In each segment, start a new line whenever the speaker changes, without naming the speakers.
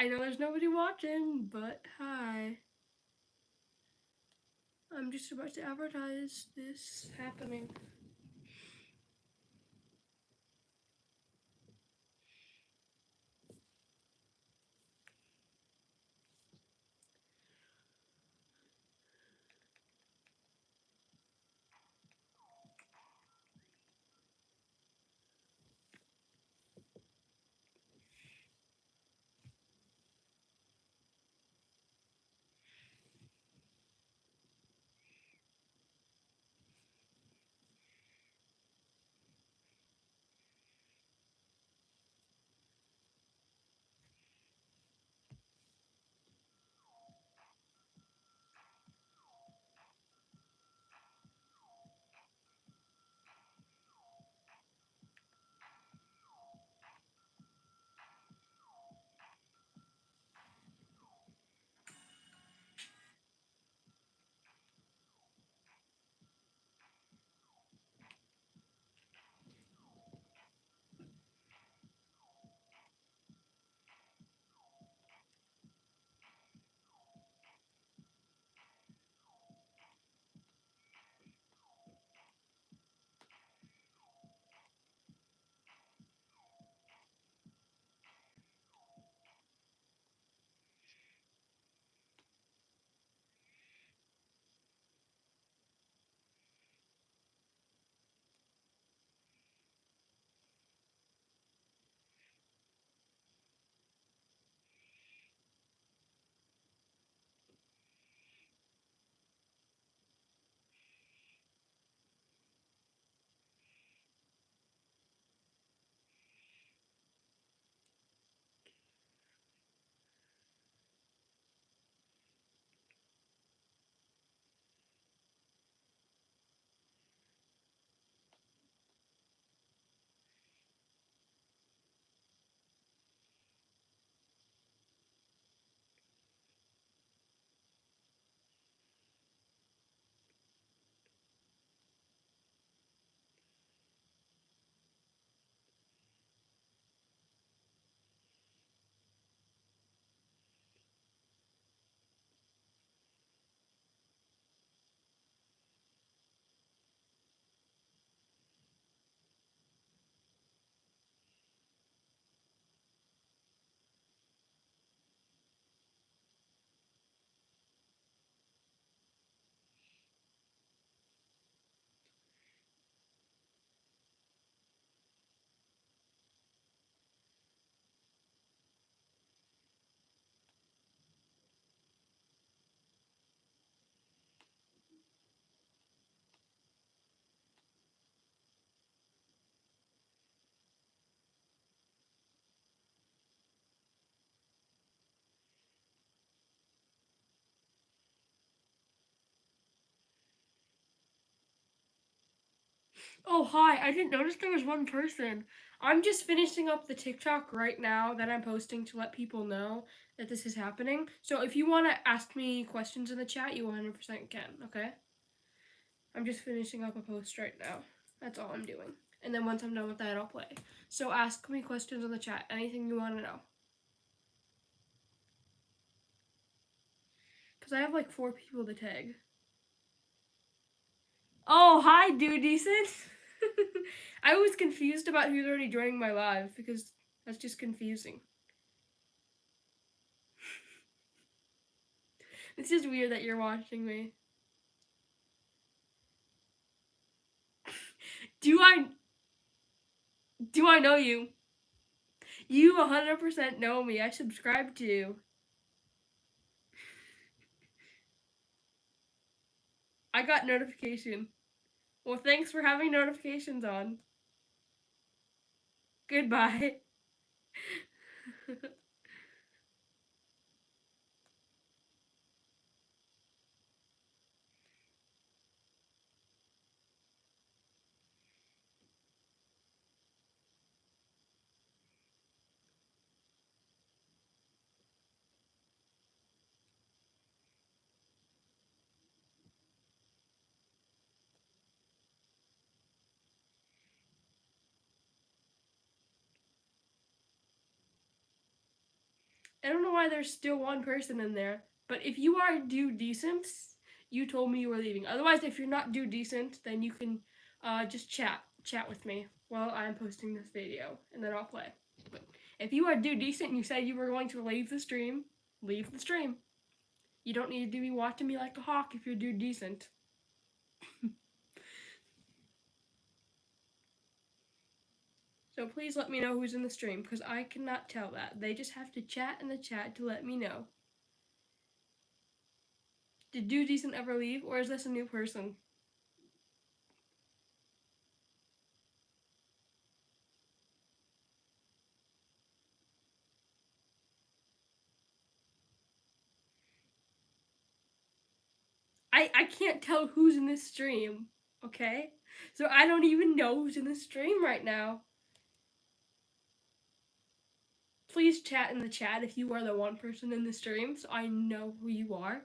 I know there's nobody watching, but hi. I'm just about to advertise this happening. Oh, hi. I didn't notice there was one person. I'm just finishing up the TikTok right now that I'm posting to let people know that this is happening. So if you want to ask me questions in the chat, you 100% can, okay? I'm just finishing up a post right now. That's all I'm doing. And then once I'm done with that, I'll play. So ask me questions in the chat, anything you want to know. Because I have like 4 people to tag. Oh, hi, dude, decent. I was confused about who's already joining my live because that's just confusing. It's just weird that you're watching me. Do I know you? You 100% know me. I subscribe to you. I got notification. Well, thanks for having notifications on. Goodbye. I don't know why there's still one person in there. But if you are due decent, you told me you were leaving. Otherwise, if you're not due decent, then you can just chat with me while I'm posting this video, and then I'll play. But if you are due decent and you said you were going to leave the stream, leave the stream. You don't need to be watching me like a hawk if you're due decent. So please let me know who's in the stream, because I cannot tell that. They just have to chat in the chat to let me know. Did Due Decent ever leave, or is this a new person? I can't tell who's in this stream, okay? So I don't even know who's in the stream right now. Please chat in the chat if you are the one person in the stream so I know who you are.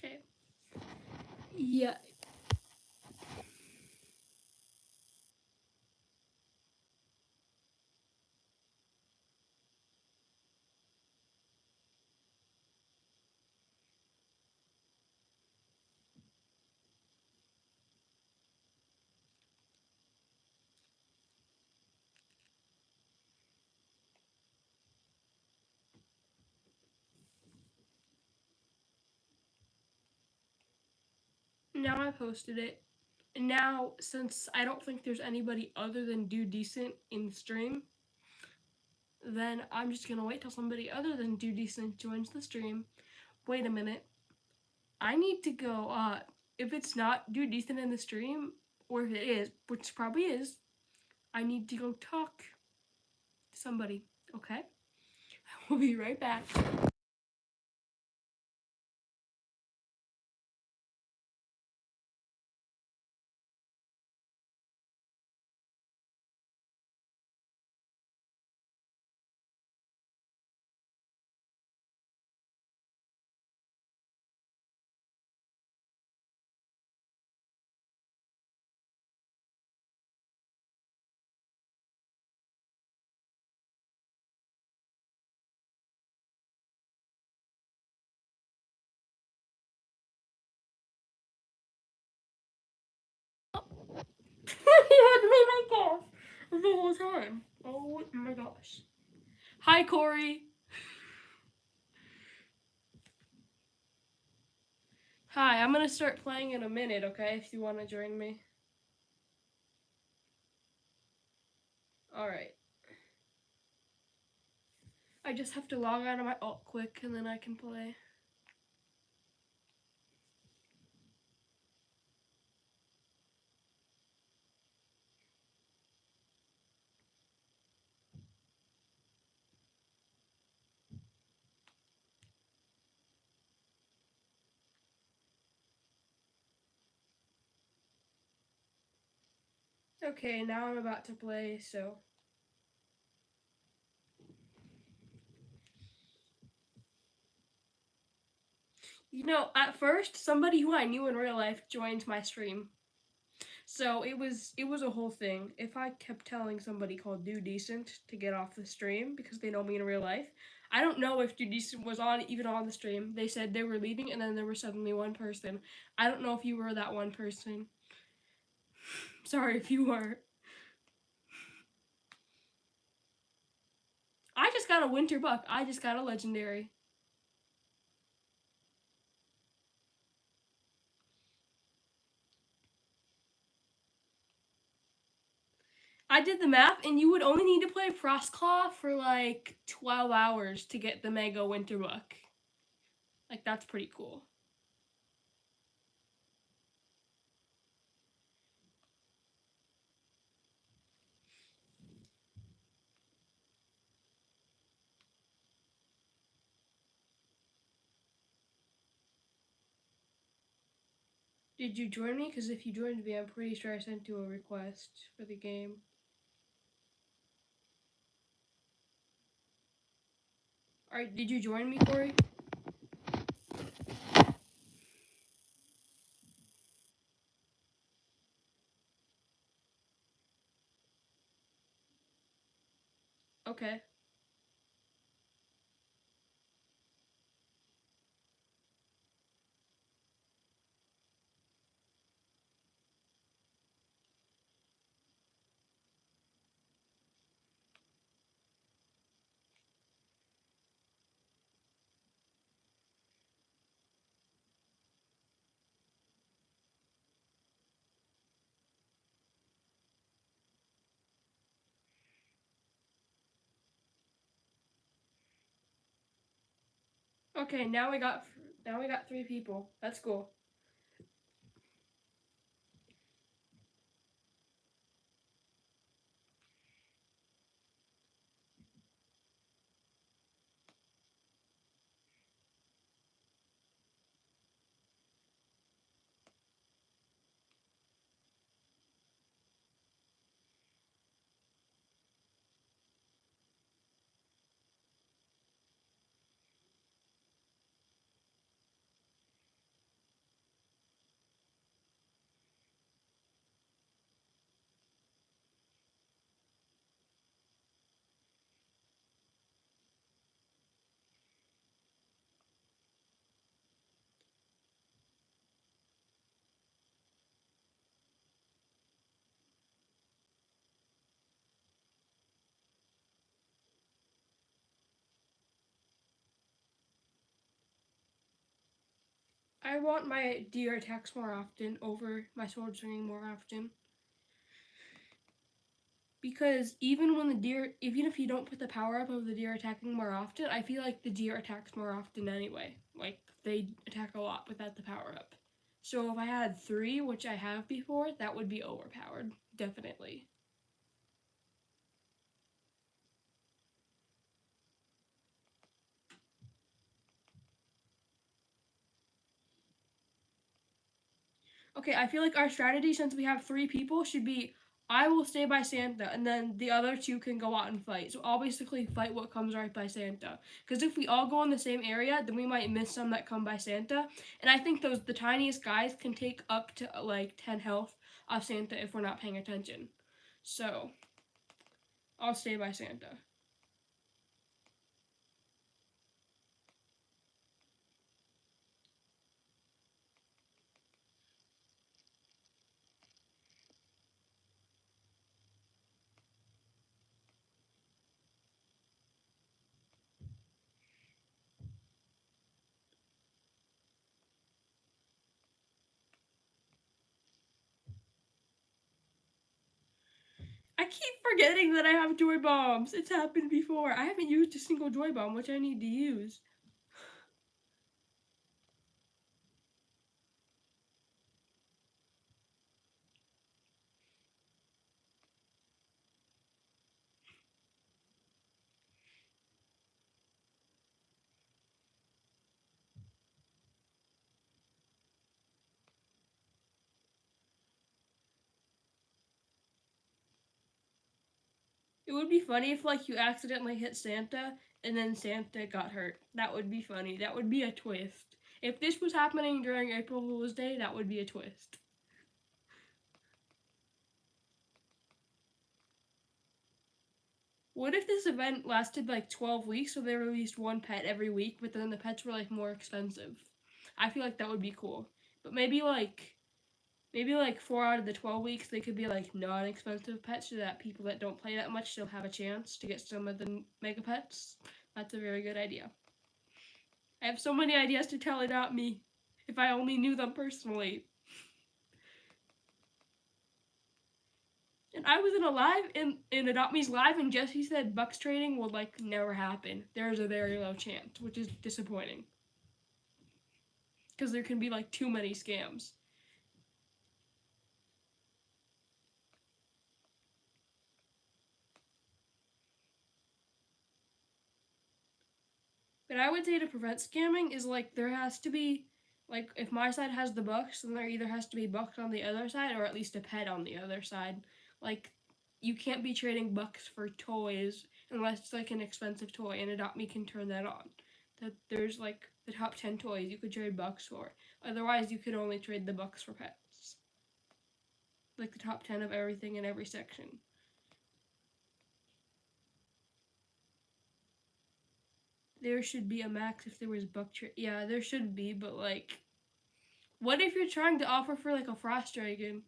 Okay. Yeah. Now I posted it. And now, since I don't think there's anybody other than Do Decent in the stream, then I'm just gonna wait till somebody other than Do Decent joins the stream. Wait a minute. I need to go, if it's not Do Decent in the stream, or if it is, which probably is, I need to go talk to somebody, okay? We'll be right back. You had me make off the whole time. Oh my gosh. Hi, Corey. Hi, I'm gonna start playing in a minute, okay? If you want to join me. Alright. I just have to log out of my alt quick and then I can play. Okay, now I'm about to play, so. You know, at first, somebody who I knew in real life joined my stream. So it was a whole thing. If I kept telling somebody called Do Decent to get off the stream because they know me in real life, I don't know if Do Decent was even on the stream. They said they were leaving and then there was suddenly one person. I don't know if you were that one person. Sorry if you were. I just got a winter buck. I just got a legendary. I did the math, and you would only need to play Frostclaw for like 12 hours to get the Mega Winter Buck. Like, that's pretty cool. Did you join me? Because if you joined me, I'm pretty sure I sent you a request for the game. Alright, did you join me, Corey? Okay. Okay, now we got 3 people. That's cool. I want my deer attacks more often over my sword swinging more often. Because even if you don't put the power up of the deer attacking more often, I feel like the deer attacks more often anyway. Like, they attack a lot without the power up. So if I had 3, which I have before, that would be overpowered. Definitely. Okay, I feel like our strategy, since we have 3 people, should be I will stay by Santa, and then the other 2 can go out and fight. So I'll basically fight what comes right by Santa. Because if we all go in the same area, then we might miss some that come by Santa. And I think the tiniest guys can take up to like 10 health off Santa if we're not paying attention. So I'll stay by Santa. I keep forgetting that I have joy bombs. It's happened before. I haven't used a single joy bomb, which I need to use. It would be funny if like you accidentally hit Santa and then Santa got hurt. That would be funny. That would be a twist. If this was happening during April Fool's Day, that would be a twist. What if this event lasted like 12 weeks so they released one pet every week, but then the pets were like more expensive? I feel like that would be cool. But maybe like 4 out of the 12 weeks they could be like non-expensive pets so that people that don't play that much still have a chance to get some of the mega pets. That's a very good idea. I have so many ideas to tell Adopt Me. If I only knew them personally. And I was in a live in Adopt Me's live, and Jesse said Bucks trading will like never happen. There's a very low chance, which is disappointing. Because there can be like too many scams. But I would say to prevent scamming is like there has to be Like if my side has the bucks, then there either has to be bucks on the other side or at least a pet on the other side. Like you can't be trading bucks for toys unless it's like an expensive toy and Adopt Me can turn that on. That there's like the top 10 toys you could trade bucks for. Otherwise you could only trade the bucks for pets. Like the top 10 of everything in every section. There should be a max if there was buck trade. Yeah, there should be, but like what if you're trying to offer for like a frost dragon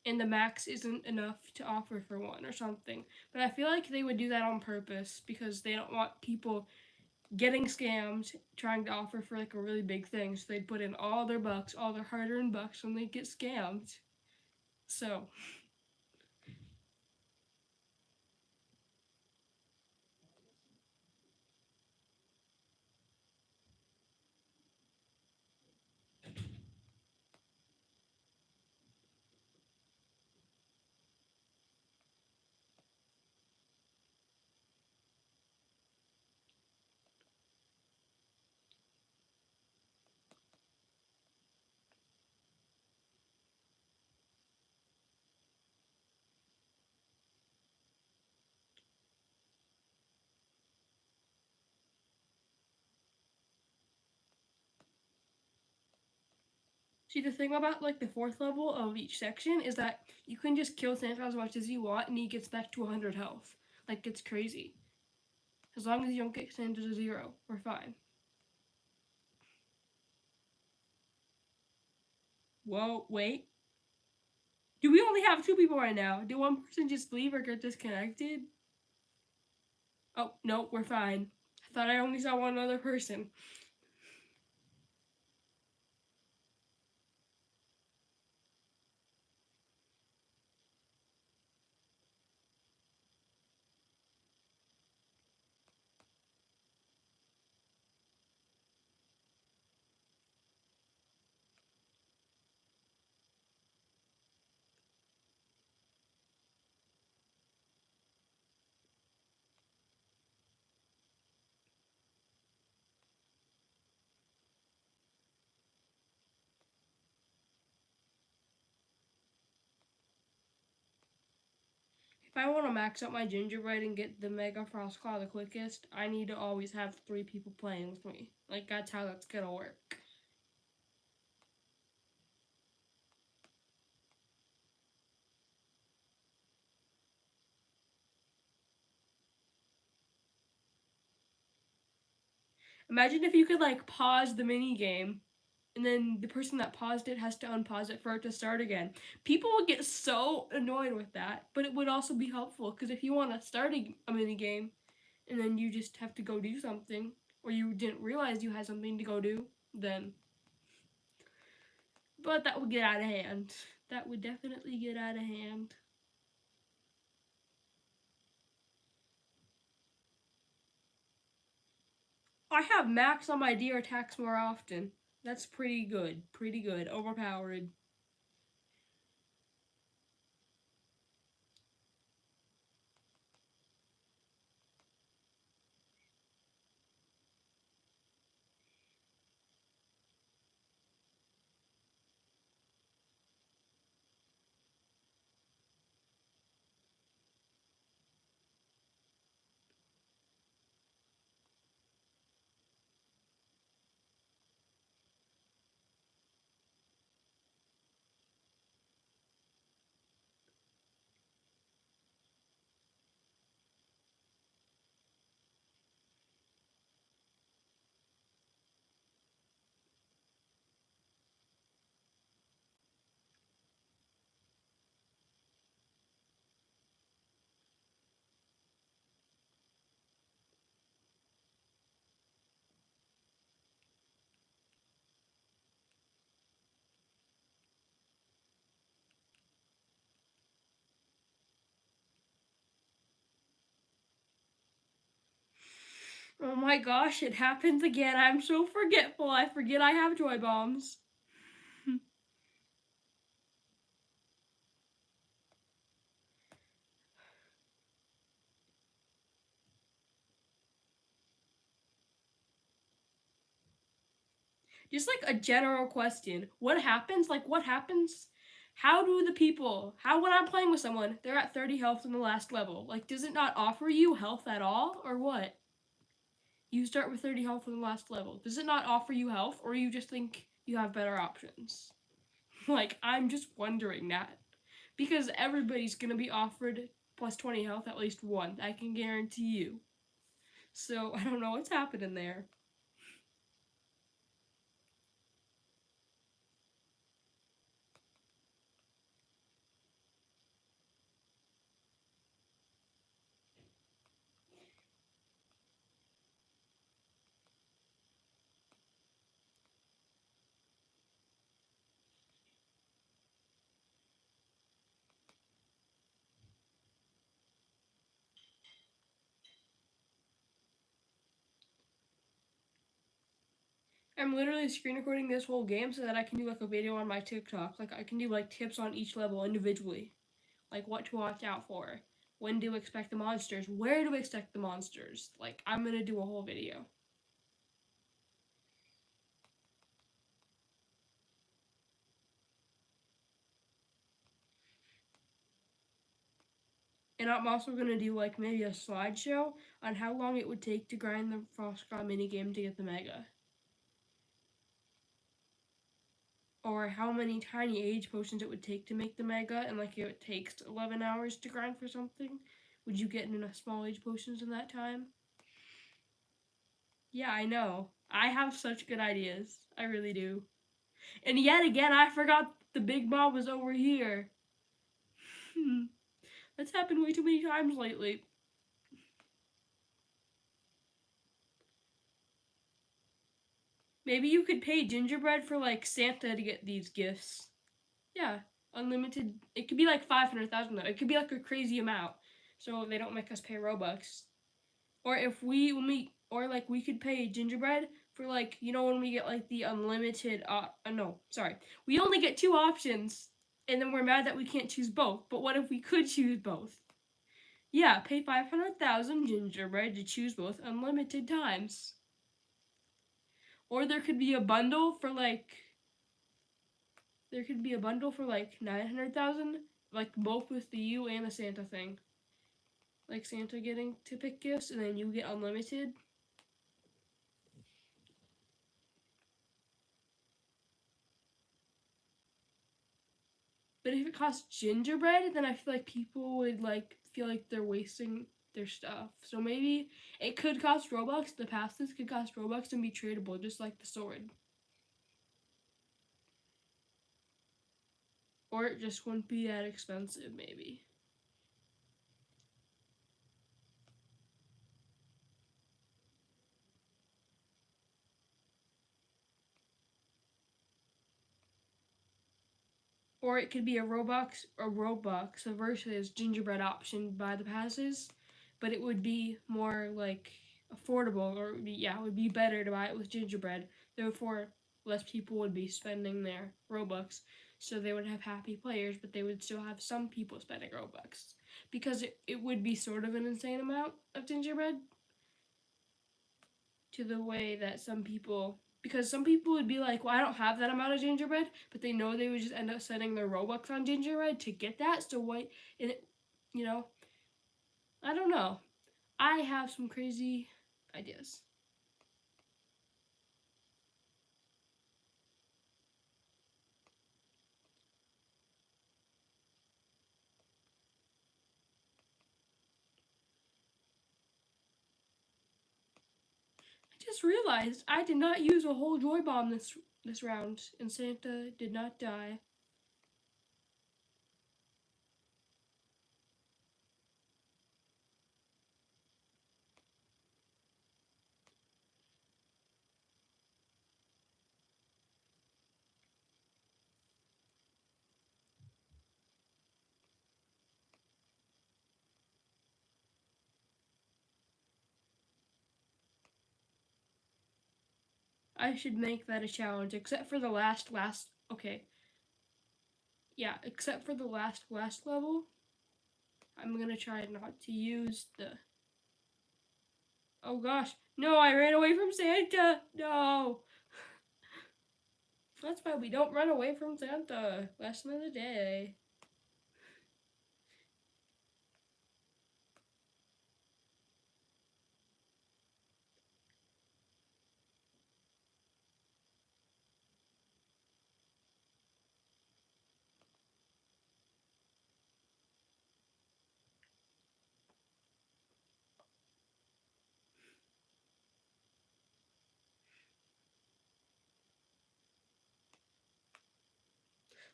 and the max isn't enough to offer for one or something? But I feel like they would do that on purpose because they don't want people getting scammed trying to offer for like a really big thing. So they put in all their bucks, all their hard-earned bucks, and they get scammed. So see, the thing about like the fourth level of each section is that you can just kill Santa as much as you want and he gets back to 100 health. Like it's crazy. As long as you don't get Santa to 0, we're fine. Whoa, wait. Do we only have 2 people right now? Did one person just leave or get disconnected? Oh, no, we're fine. I thought I only saw one other person. If I want to max out my gingerbread and get the Mega Frost Claw the quickest, I need to always have 3 people playing with me. Like, that's how that's gonna work. Imagine if you could, like, pause the mini game, and then the person that paused it has to unpause it for it to start again. People would get so annoyed with that, but it would also be helpful, because if you want to start a mini game, and then you just have to go do something, or you didn't realize you had something to go do, then. But that would get out of hand. That would definitely get out of hand. I have max on my deer attacks more often. That's pretty good. Pretty good. Overpowered. Oh my gosh, it happens again. I'm so forgetful. I forget I have joy bombs. Just like a general question. What happens? Like, what happens? How do the people, how when I'm playing with someone, they're at 30 health in the last level, like, does it not offer you health at all, or what? You start with 30 health in the last level. Does it not offer you health, or you just think you have better options? Like, I'm just wondering that. Because everybody's gonna be offered plus 20 health at least one. I can guarantee you. So, I don't know what's happening there. I'm literally screen recording this whole game so that I can do like a video on my TikTok. Like I can do like tips on each level individually. Like what to watch out for. When to expect the monsters. Where to expect the monsters. Like I'm gonna do a whole video. And I'm also gonna do like maybe a slideshow on how long it would take to grind the Frost God minigame to get the Mega. Or how many tiny age potions it would take to make the Mega, and like if it takes 11 hours to grind for something, would you get enough small age potions in that time? Yeah, I know. I have such good ideas. I really do. And yet again, I forgot the big mob was over here. That's happened way too many times lately. Maybe you could pay Gingerbread for like Santa to get these gifts. Yeah, unlimited. It could be like 500,000 though. It could be like a crazy amount, so they don't make us pay Robux. Or if we when we or like we could pay Gingerbread for like when we get like the unlimited. No, sorry, we only get two options, and then we're mad that we can't choose both. But what if we could choose both? Yeah, pay 500,000 Gingerbread to choose both unlimited times. Or there could be a bundle for like 900,000, like both with the you and the Santa thing. Like Santa getting to pick gifts and then you get unlimited. But if it costs Gingerbread, then I feel like people would like feel like they're wasting their stuff. So maybe it could cost Robux. The passes could cost Robux and be tradable, just like the sword. Or it just wouldn't be that expensive, maybe. Or it could be a Robux versus Gingerbread option by the passes, but it would be more like affordable, or it would be better to buy it with Gingerbread. Therefore, less people would be spending their Robux, so they would have happy players, but they would still have some people spending Robux because it would be sort of an insane amount of Gingerbread to the way that some people because some people would be like, well, I don't have that amount of gingerbread, but they know they would just end up setting their Robux on gingerbread to get that. So what, and it, you know, I don't know. I have some crazy ideas. I just realized I did not use a whole joy bomb this round, and Santa did not die. I should make that a challenge, except for the last. Okay, yeah, except for the last level. I'm gonna try not to use the. Oh gosh, no! I ran away from Santa. No. That's why we don't run away from Santa. Lesson of the day.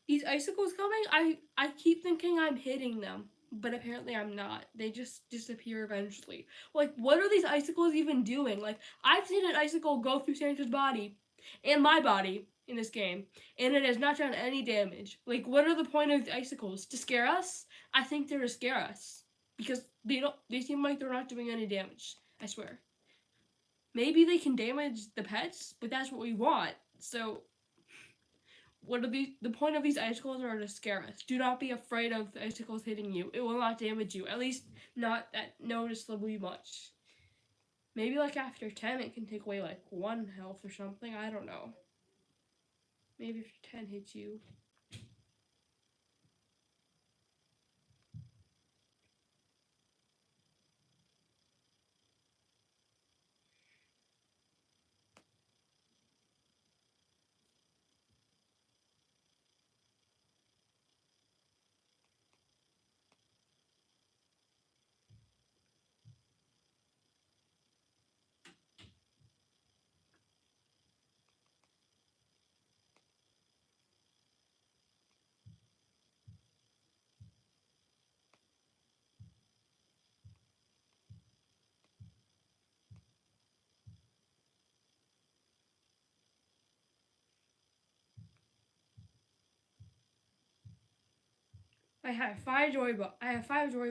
These icicles coming, I keep thinking I'm hitting them, but apparently I'm not. They just disappear eventually. Like, what are these icicles even doing? Like, I've seen an icicle go through Santa's body and my body in this game, and it has not done any damage. Like, what are the point of the icicles? To scare us? I think they're to scare us because they seem like they're not doing any damage. I swear. Maybe they can damage the pets, but that's what we want. So what are the point of these icicles are to scare us. Do not be afraid of the icicles hitting you. It will not damage you. At least not that noticeably much. Maybe like after 10 it can take away like 1 health or something. I don't know. Maybe if 10 hits you. I have 5 joy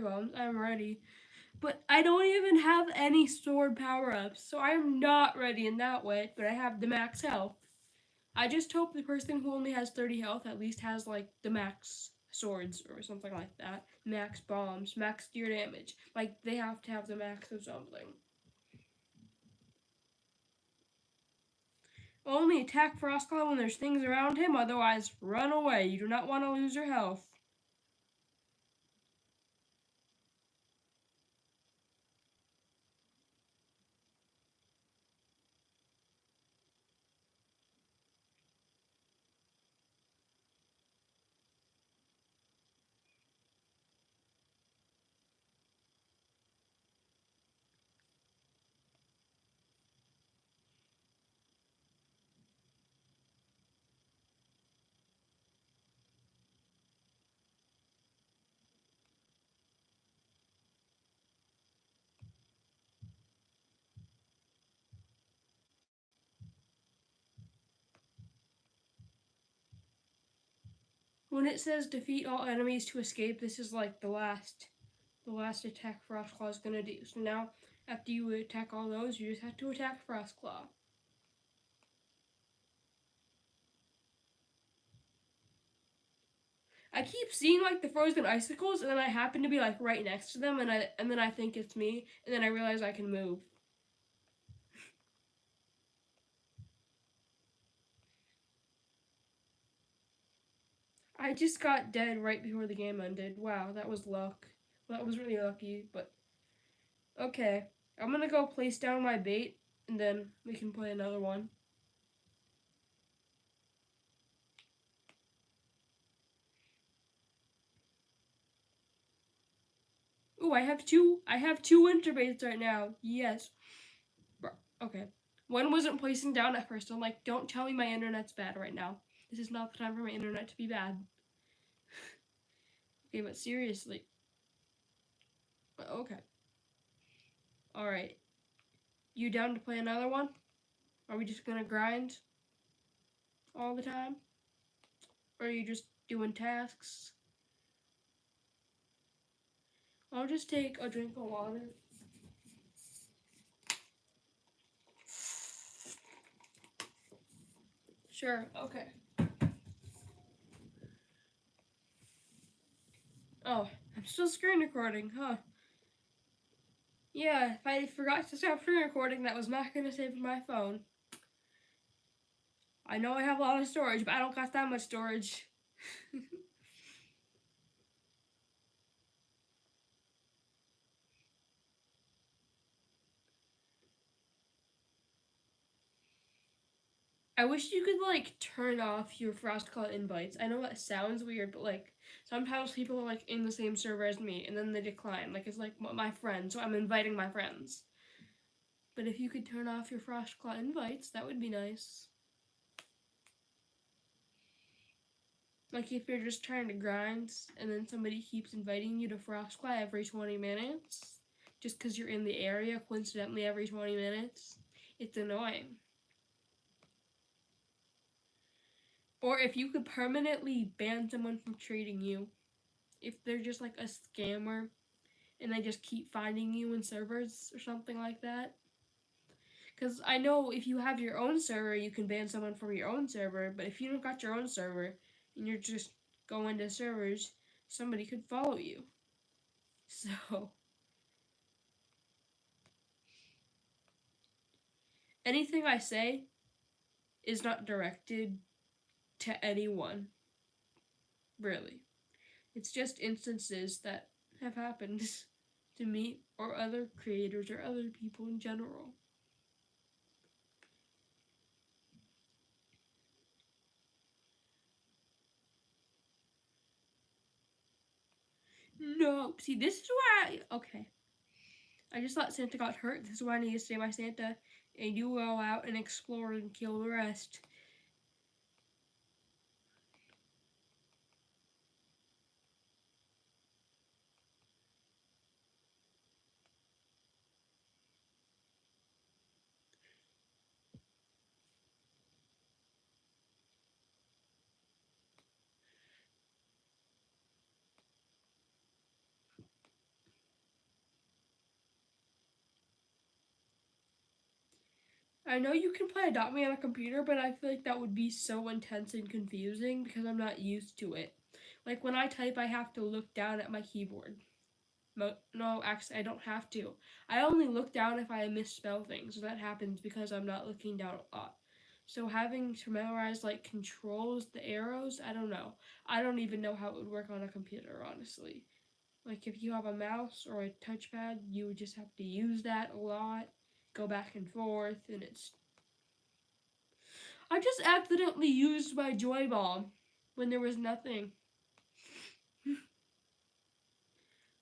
bombs. I'm ready. But I don't even have any sword power-ups, so I am not ready in that way, but I have the max health. I just hope the person who only has 30 health at least has like the max swords or something like that. Max bombs, max deer damage. Like they have to have the max of something. Only attack Frostclaw when there's things around him, otherwise run away. You do not want to lose your health. When it says defeat all enemies to escape, this is like the last attack Frostclaw is gonna do. So now, after you attack all those, you just have to attack Frostclaw. I keep seeing like the frozen icicles, and then I happen to be like right next to them, and then I think it's me, and then I realize I can move. I just got dead right before the game ended. Wow, that was luck. Well, that was really lucky, but okay. I'm gonna go place down my bait, and then we can play another one. Ooh, I have two winter baits right now. Yes. Okay. One wasn't placing down at first. I'm like, don't tell me my internet's bad right now. This is not the time for my internet to be bad. Okay, but seriously. Okay. Alright. You down to play another one? Are we just gonna grind all the time? Or are you just doing tasks? I'll just take a drink of water. Sure, okay. Oh, I'm still screen recording, huh? Yeah, if I forgot to stop screen recording, that was not gonna save my phone. I know I have a lot of storage, but I don't got that much storage. I wish you could like turn off your frost call invites. I know that sounds weird, but like sometimes people are like in the same server as me and then they decline. Like it's like my friend, so I'm inviting my friends. But if you could turn off your frost claw invites, that would be nice. Like if you're just trying to grind and then somebody keeps inviting you to Frostclaw every 20 minutes, just because you're in the area coincidentally every 20 minutes, it's annoying. Or if you could permanently ban someone from trading you, if they're just like a scammer and they just keep finding you in servers or something like that. Because I know if you have your own server, you can ban someone from your own server, but if you don't got your own server and you're just going to servers, somebody could follow you. So, anything I say is not directed to anyone, really. It's just instances that have happened to me or other creators or other people in general. No, see, this is why okay. I just thought Santa got hurt. This is why I need to stay by Santa, and you go out and explore and kill the rest. I know you can play Adopt Me on a computer, but I feel like that would be so intense and confusing because I'm not used to it. Like when I type, I have to look down at my keyboard. No, actually, I don't have to. I only look down if I misspell things. That happens because I'm not looking down a lot. So having to memorize like controls, the arrows, I don't know. I don't even know how it would work on a computer, honestly. Like if you have a mouse or a touchpad, you would just have to use that a lot, go back and forth, and it's. I just accidentally used my joy bomb when there was nothing.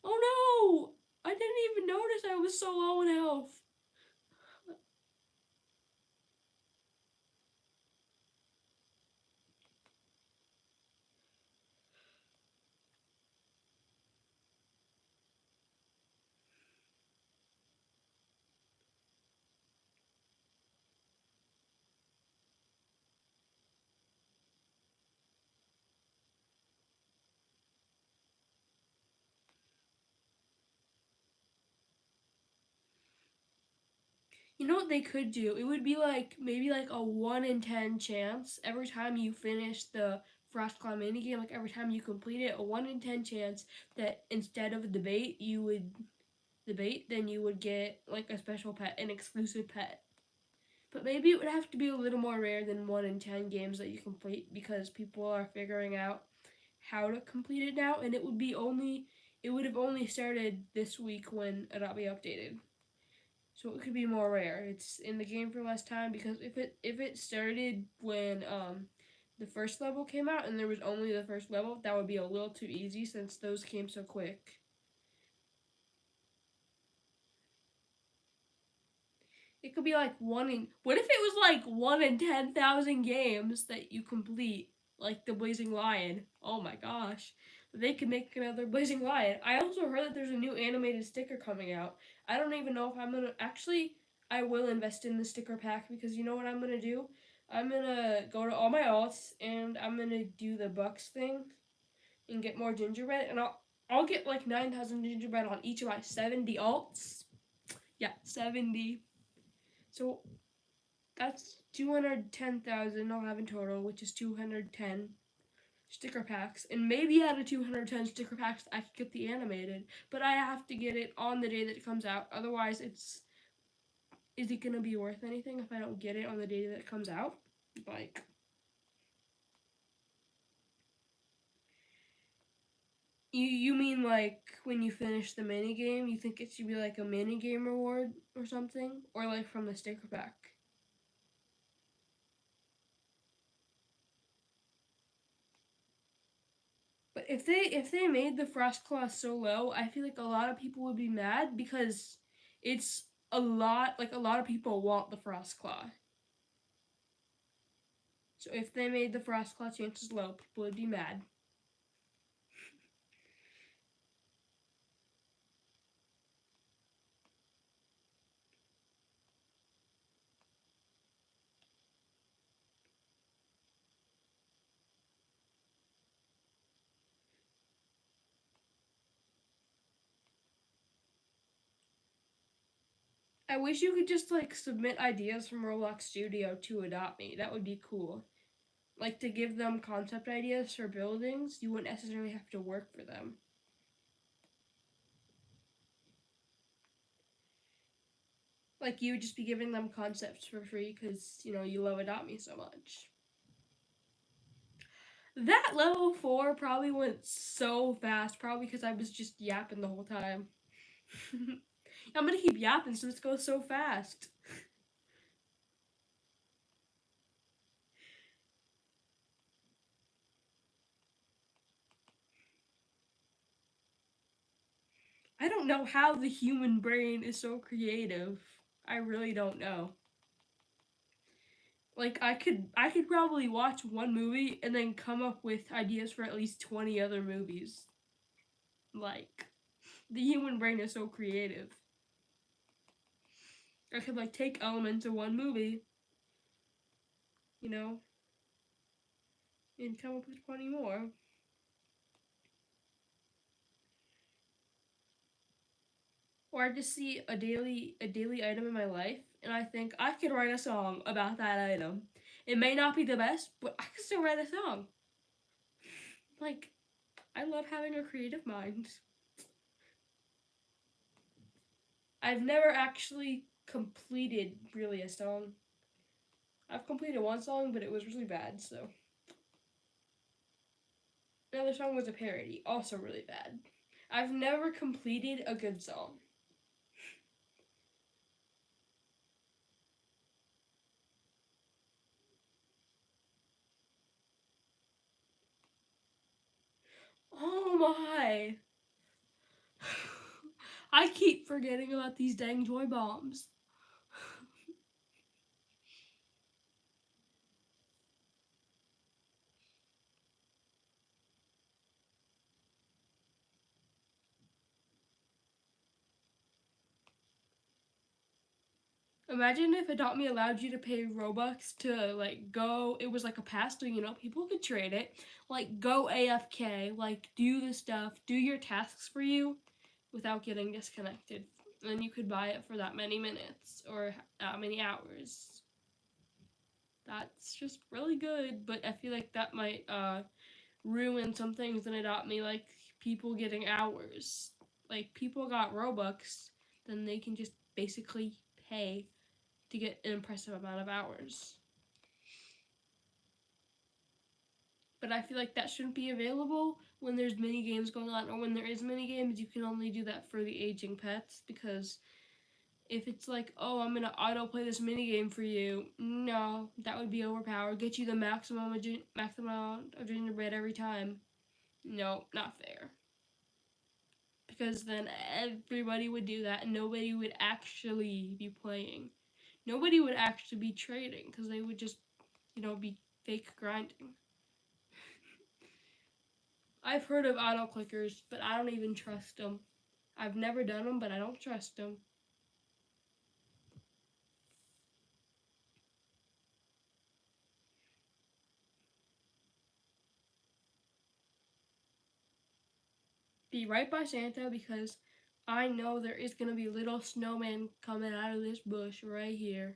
Oh no! I didn't even notice I was so low in health. You know what they could do? It would be like maybe like a 1 in 10 chance every time you finish the Frostclaw minigame, like every time you complete it, a 1 in 10 chance that instead of a debate, you would debate, then you would get like a special pet, an exclusive pet. But maybe it would have to be a little more rare than 1 in 10 games that you complete because people are figuring out how to complete it now, and it would have only started this week when Adopt Me updated. So it could be more rare. It's in the game for less time because if it started when the first level came out and there was only the first level, that would be a little too easy since those came so quick. It could be like one in. What if it was like 1 in 10,000 games that you complete, like the Blazing Lion? Oh my gosh, they could make another Blazing Lion. I also heard that there's a new animated sticker coming out. I don't even know if I'm gonna actually. I will invest in the sticker pack because you know what I'm gonna do. I'm gonna go to all my alts and I'm gonna do the Bucks thing and get more gingerbread and I'll get like 9,000 gingerbread on each of my 70 alts. Yeah, 70. So that's 210,000 I'll have in total, which is 210 sticker packs. And maybe out of 210 sticker packs, I could get the animated. But I have to get it on the day that it comes out. Otherwise, is it going to be worth anything if I don't get it on the day that it comes out? Like, You mean like when you finish the mini game, you think it should be like a mini game reward or something, or like from the sticker pack? But if they made the frost claw so low, I feel like a lot of people would be mad because it's a lot of people want the frost claw. So if they made the frost claw chances low, people would be mad. I wish you could just like submit ideas from Roblox Studio to Adopt Me. That would be cool. Like to give them concept ideas for buildings, you wouldn't necessarily have to work for them. Like you would just be giving them concepts for free because you love Adopt Me so much. That level 4 probably went so fast, probably because I was just yapping the whole time. I'm gonna keep yapping so this goes so fast. I don't know how the human brain is so creative. I really don't know. Like I could probably watch one movie and then come up with ideas for at least 20 other movies. Like the human brain is so creative. I could like take elements of one movie, you know, and come up with 20 more. Or I just see a daily item in my life and I think I could write a song about that item. It may not be the best, but I can still write a song. Like I love having a creative mind. I've never actually completed really a song. I've completed one song, but it was really bad, so. Another song was a parody, also really bad. I've never completed a good song. Oh my! I keep forgetting about these dang joy bombs. Imagine if Adopt Me allowed you to pay Robux to like go. It was like a pass, so people could trade it. Like go AFK, like do the stuff, do your tasks for you, without getting disconnected. And you could buy it for that many minutes or that many hours. That's just really good, but I feel like that might ruin some things in Adopt Me, like people getting hours. Like people got Robux, then they can just basically pay to get an impressive amount of hours. But I feel like that shouldn't be available when there's mini games going on, or when there is mini games, you can only do that for the aging pets. Because if it's like, oh, I'm gonna autoplay this mini game for you, no, that would be overpowered. Get you the maximum amount of gingerbread every time. No, not fair. Because then everybody would do that, and nobody would actually be playing. Nobody would actually be trading because they would just, be fake grinding. I've heard of auto clickers, but I don't even trust them. I've never done them, but I don't trust them. Be right by Santa because I know there is going to be little snowmen coming out of this bush right here.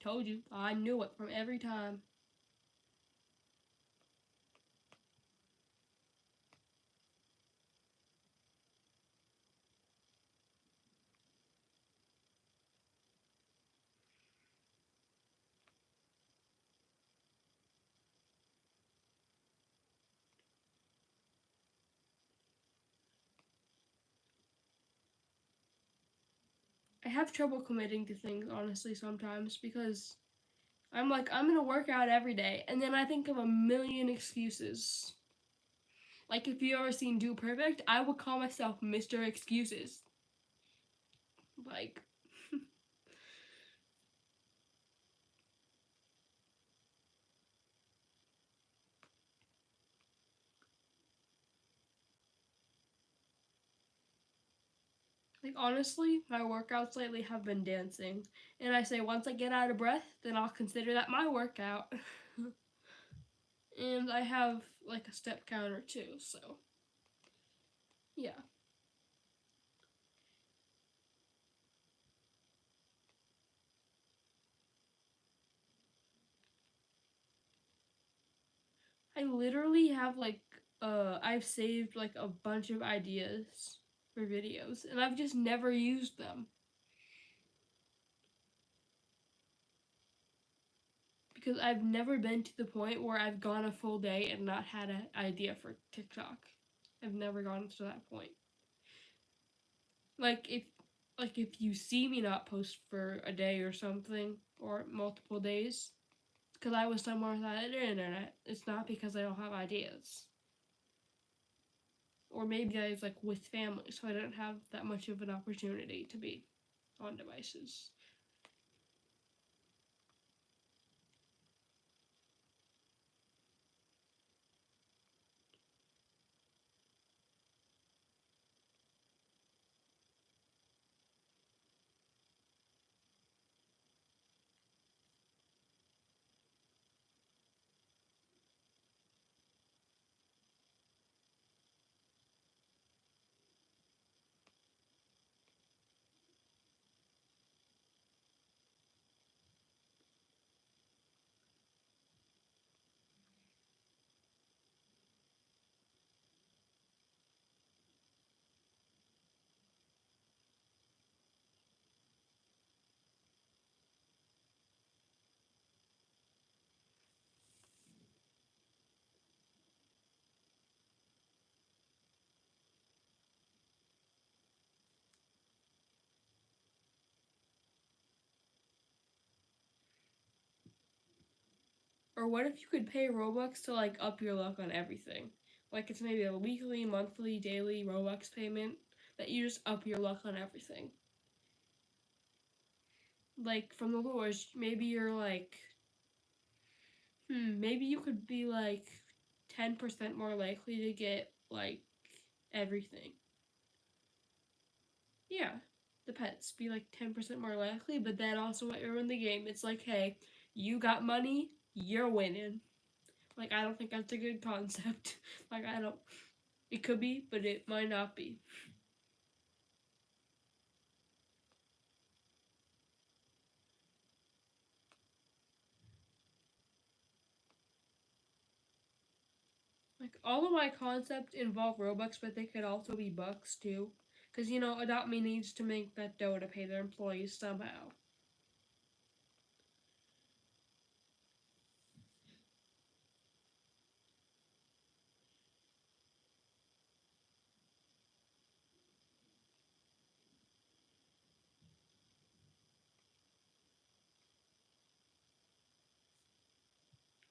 Told you, I knew it from every time. have trouble committing to things, honestly, sometimes because I'm like, I'm gonna work out every day, and then I think of a million excuses. Like, if you ever seen Do Perfect, I would call myself Mr. Excuses. Like, honestly, my workouts lately have been dancing. And I say, once I get out of breath, then I'll consider that my workout. And I have, like, a step counter too, so yeah. I literally have, like, I've saved, like, a bunch of ideas for videos, and I've just never used them. Because I've never been to the point where I've gone a full day and not had an idea for TikTok. I've never gone to that point. Like if if you see me not post for a day or something or multiple days because I was somewhere without the internet, it's not because I don't have ideas. Or maybe I was like with family, so I don't have that much of an opportunity to be on devices. Or what if you could pay Robux to like up your luck on everything? Like it's maybe a weekly, monthly, daily Robux payment that you just up your luck on everything. Like from the lures, maybe you're like, maybe you could be like 10% more likely to get like everything. Yeah, the pets be like 10% more likely, but that also might ruin the game. It's like, hey, you got money, you're winning. Like, I don't think that's a good concept. Like, I don't. It could be, but it might not be. Like, all of my concepts involve Robux, but they could also be bucks too. Because, Adopt Me needs to make that dough to pay their employees somehow.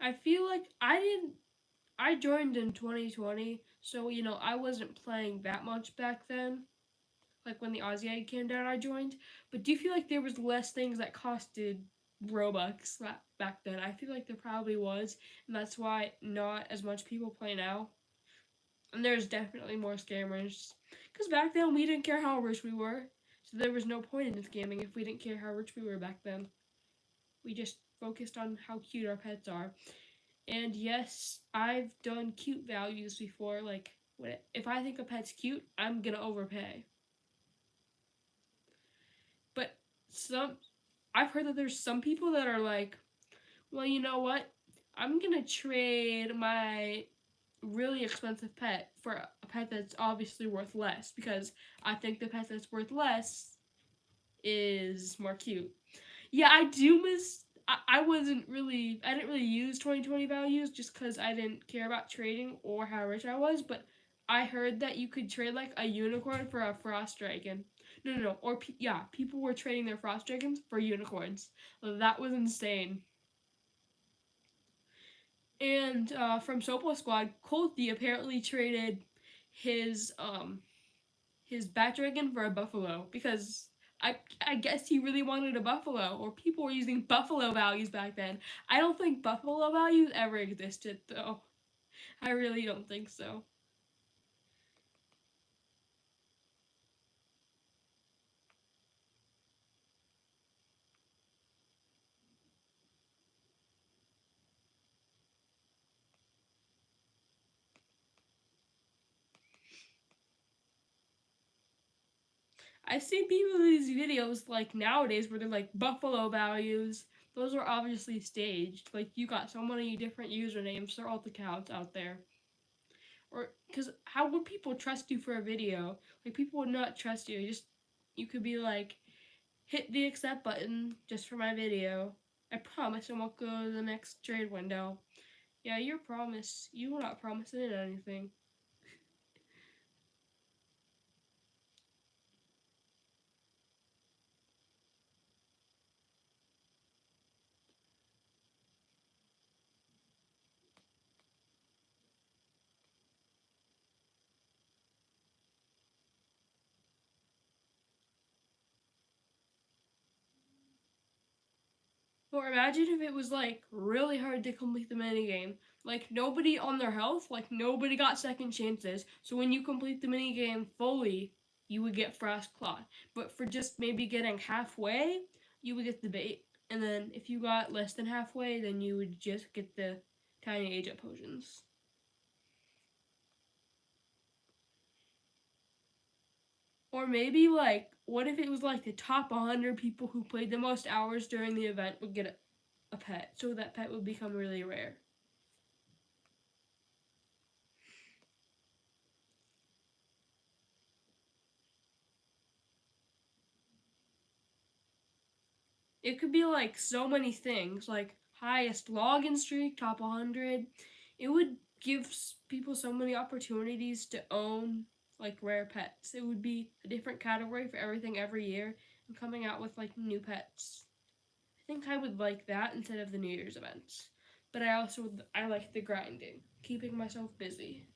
I feel like I joined in 2020, so, I wasn't playing that much back then. Like when the Aussie Egg came down, I joined. But do you feel like there was less things that costed Robux back then? I feel like there probably was, and that's why not as much people play now. And there's definitely more scammers. Because back then we didn't care how rich we were, so there was no point in scamming if we didn't care how rich we were back then. We just focused on how cute our pets are. And yes, I've done cute values before. Like, if I think a pet's cute, I'm gonna overpay. But some I've heard that there's some people that are like, well, you know what? I'm gonna trade my really expensive pet for a pet that's obviously worth less because I think the pet that's worth less is more cute. Yeah, I do miss. I didn't really use 2020 values just because I didn't care about trading or how rich I was. But I heard that you could trade like a unicorn for a frost dragon. No. Or yeah, people were trading their frost dragons for unicorns. That was insane. And from Sopo Squad, Colty apparently traded his his bat dragon for a buffalo because I guess he really wanted a buffalo, or people were using buffalo values back then. I don't think buffalo values ever existed though. I really don't think so. I've seen people in these videos like nowadays where they're like buffalo values. Those are obviously staged. Like you got so many different usernames for all the accounts out there. Or because how would people trust you for a video? Like people would not trust you. You could be like, hit the accept button just for my video. I promise I won't go to the next trade window. Yeah, your promise. You were not promising it anything. Or imagine if it was like really hard to complete the minigame. Like nobody on their health, like nobody got second chances. So when you complete the minigame fully, you would get Frost Claw. But for just maybe getting halfway, you would get the bait. And then if you got less than halfway, then you would just get the tiny age up potions. Or maybe like, what if it was like the top 100 people who played the most hours during the event would get a pet, so that pet would become really rare. It could be like so many things, like highest login streak, top 100. It would give people so many opportunities to own like rare pets. It would be a different category for everything every year and coming out with like new pets. I think I would like that instead of the New Year's events. But I like the grinding, keeping myself busy.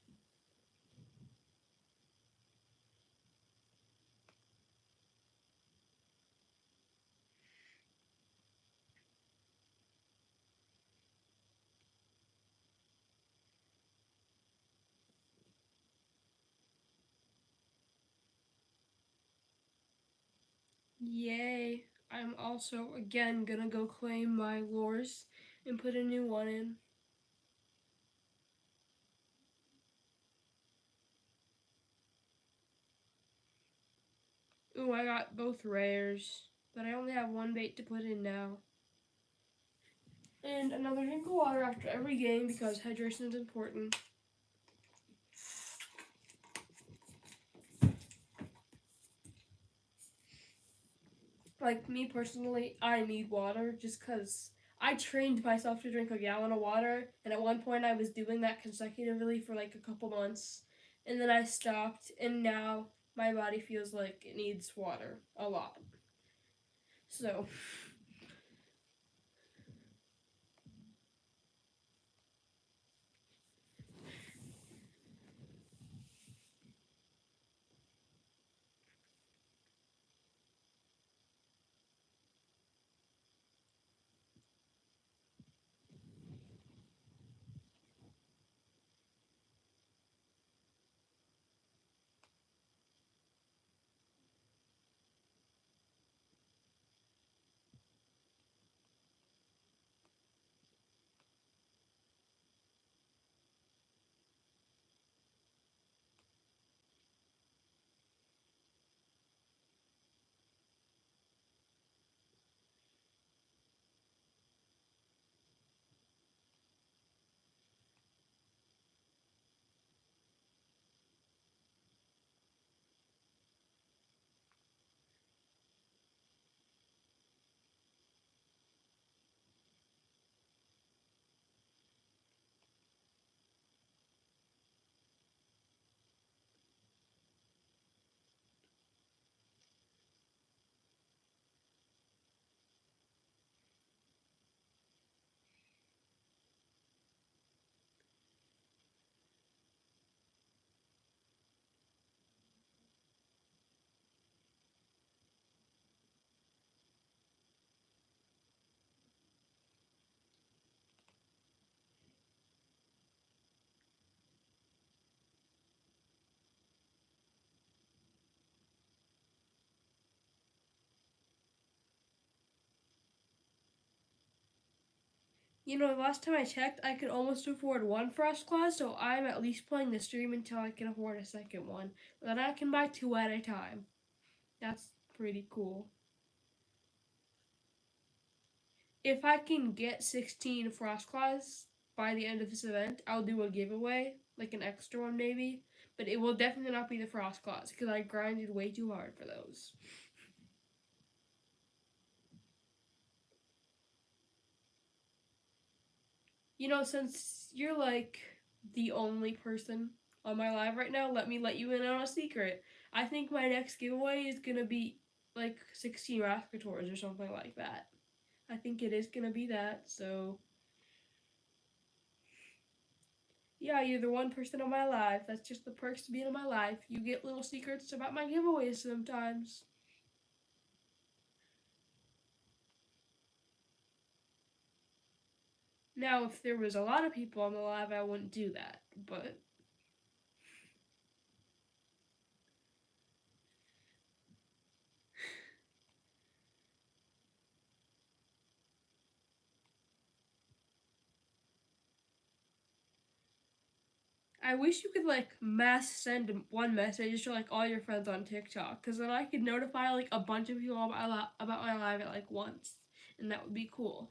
Yay! I'm also again gonna go claim my lures and put a new one in. Ooh, I got both rares, but I only have one bait to put in now. And another drink of water after every game because hydration is important. Like me personally, I need water just because I trained myself to drink a gallon of water, and at one point I was doing that consecutively for like a couple months, and then I stopped, and now my body feels like it needs water a lot. So You know, the last time I checked, I could almost afford one frost claw, so I'm at least playing the stream until I can afford a second one. Then I can buy two at a time. That's pretty cool. If I can get 16 frost claws by the end of this event, I'll do a giveaway, like an extra one maybe. But it will definitely not be the frost claws because I grinded way too hard for those. You know, since you're like the only person on my live right now, let you in on a secret. I think my next giveaway is gonna be like 16 Rascators or something like that. I think it is gonna be that, so yeah, you're the one person on my live. That's just the perks to being on my live. You get little secrets about my giveaways sometimes. Now, if there was a lot of people on the live, I wouldn't do that, but I wish you could like mass send one message to like all your friends on TikTok, because then I could notify like a bunch of people about my live at like once, and that would be cool.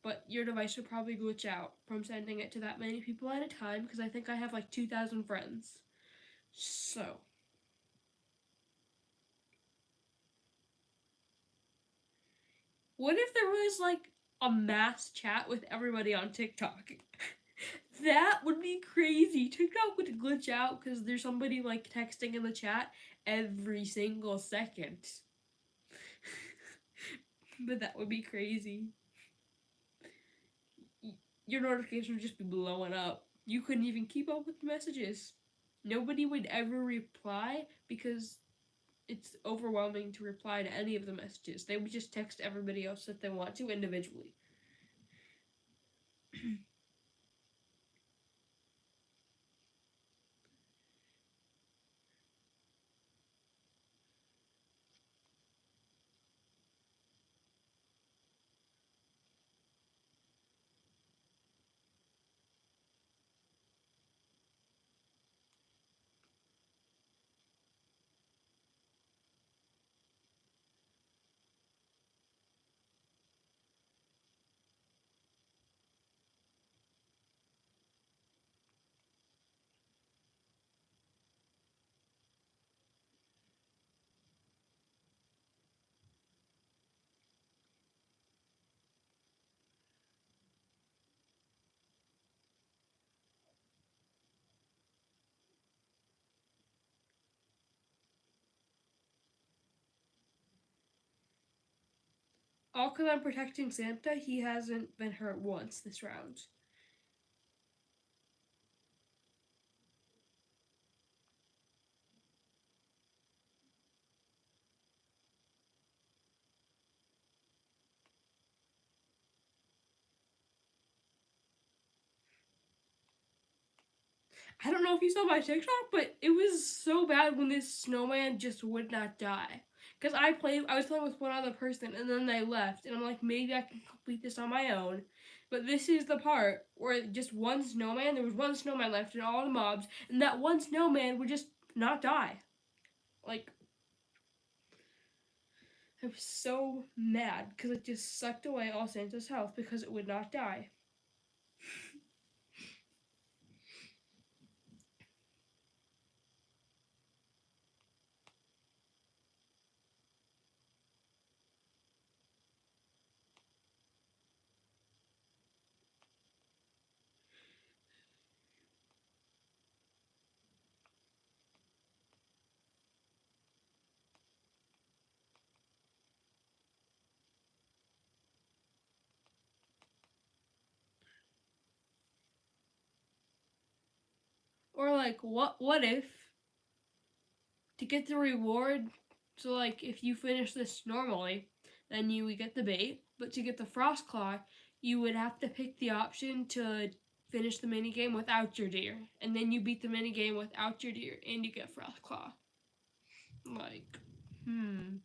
But your device would probably glitch out from sending it to that many people at a time, because I think I have like 2,000 friends. So, what if there was like a mass chat with everybody on TikTok? That would be crazy. TikTok would glitch out because there's somebody like texting in the chat every single second. But that would be crazy. Your notifications would just be blowing up. You couldn't even keep up with the messages. Nobody would ever reply because it's overwhelming to reply to any of the messages. They would just text everybody else that they want to individually. All because I'm protecting Santa, he hasn't been hurt once this round. I don't know if you saw my TikTok, but it was so bad when this snowman just would not die. Cause I was playing with one other person, and then they left, and I'm like, maybe I can complete this on my own. But this is the part where just one snowman, there was one snowman left, and all the mobs, and that one snowman would just not die. Like, I was so mad because it just sucked away all Santa's health because it would not die. Or like, what if to get the reward. So like if you finish this normally, then you would get the bait. But to get the frost claw, you would have to pick the option to finish the mini game without your deer, and then you beat the mini game without your deer, and you get frost claw. Like, hmm.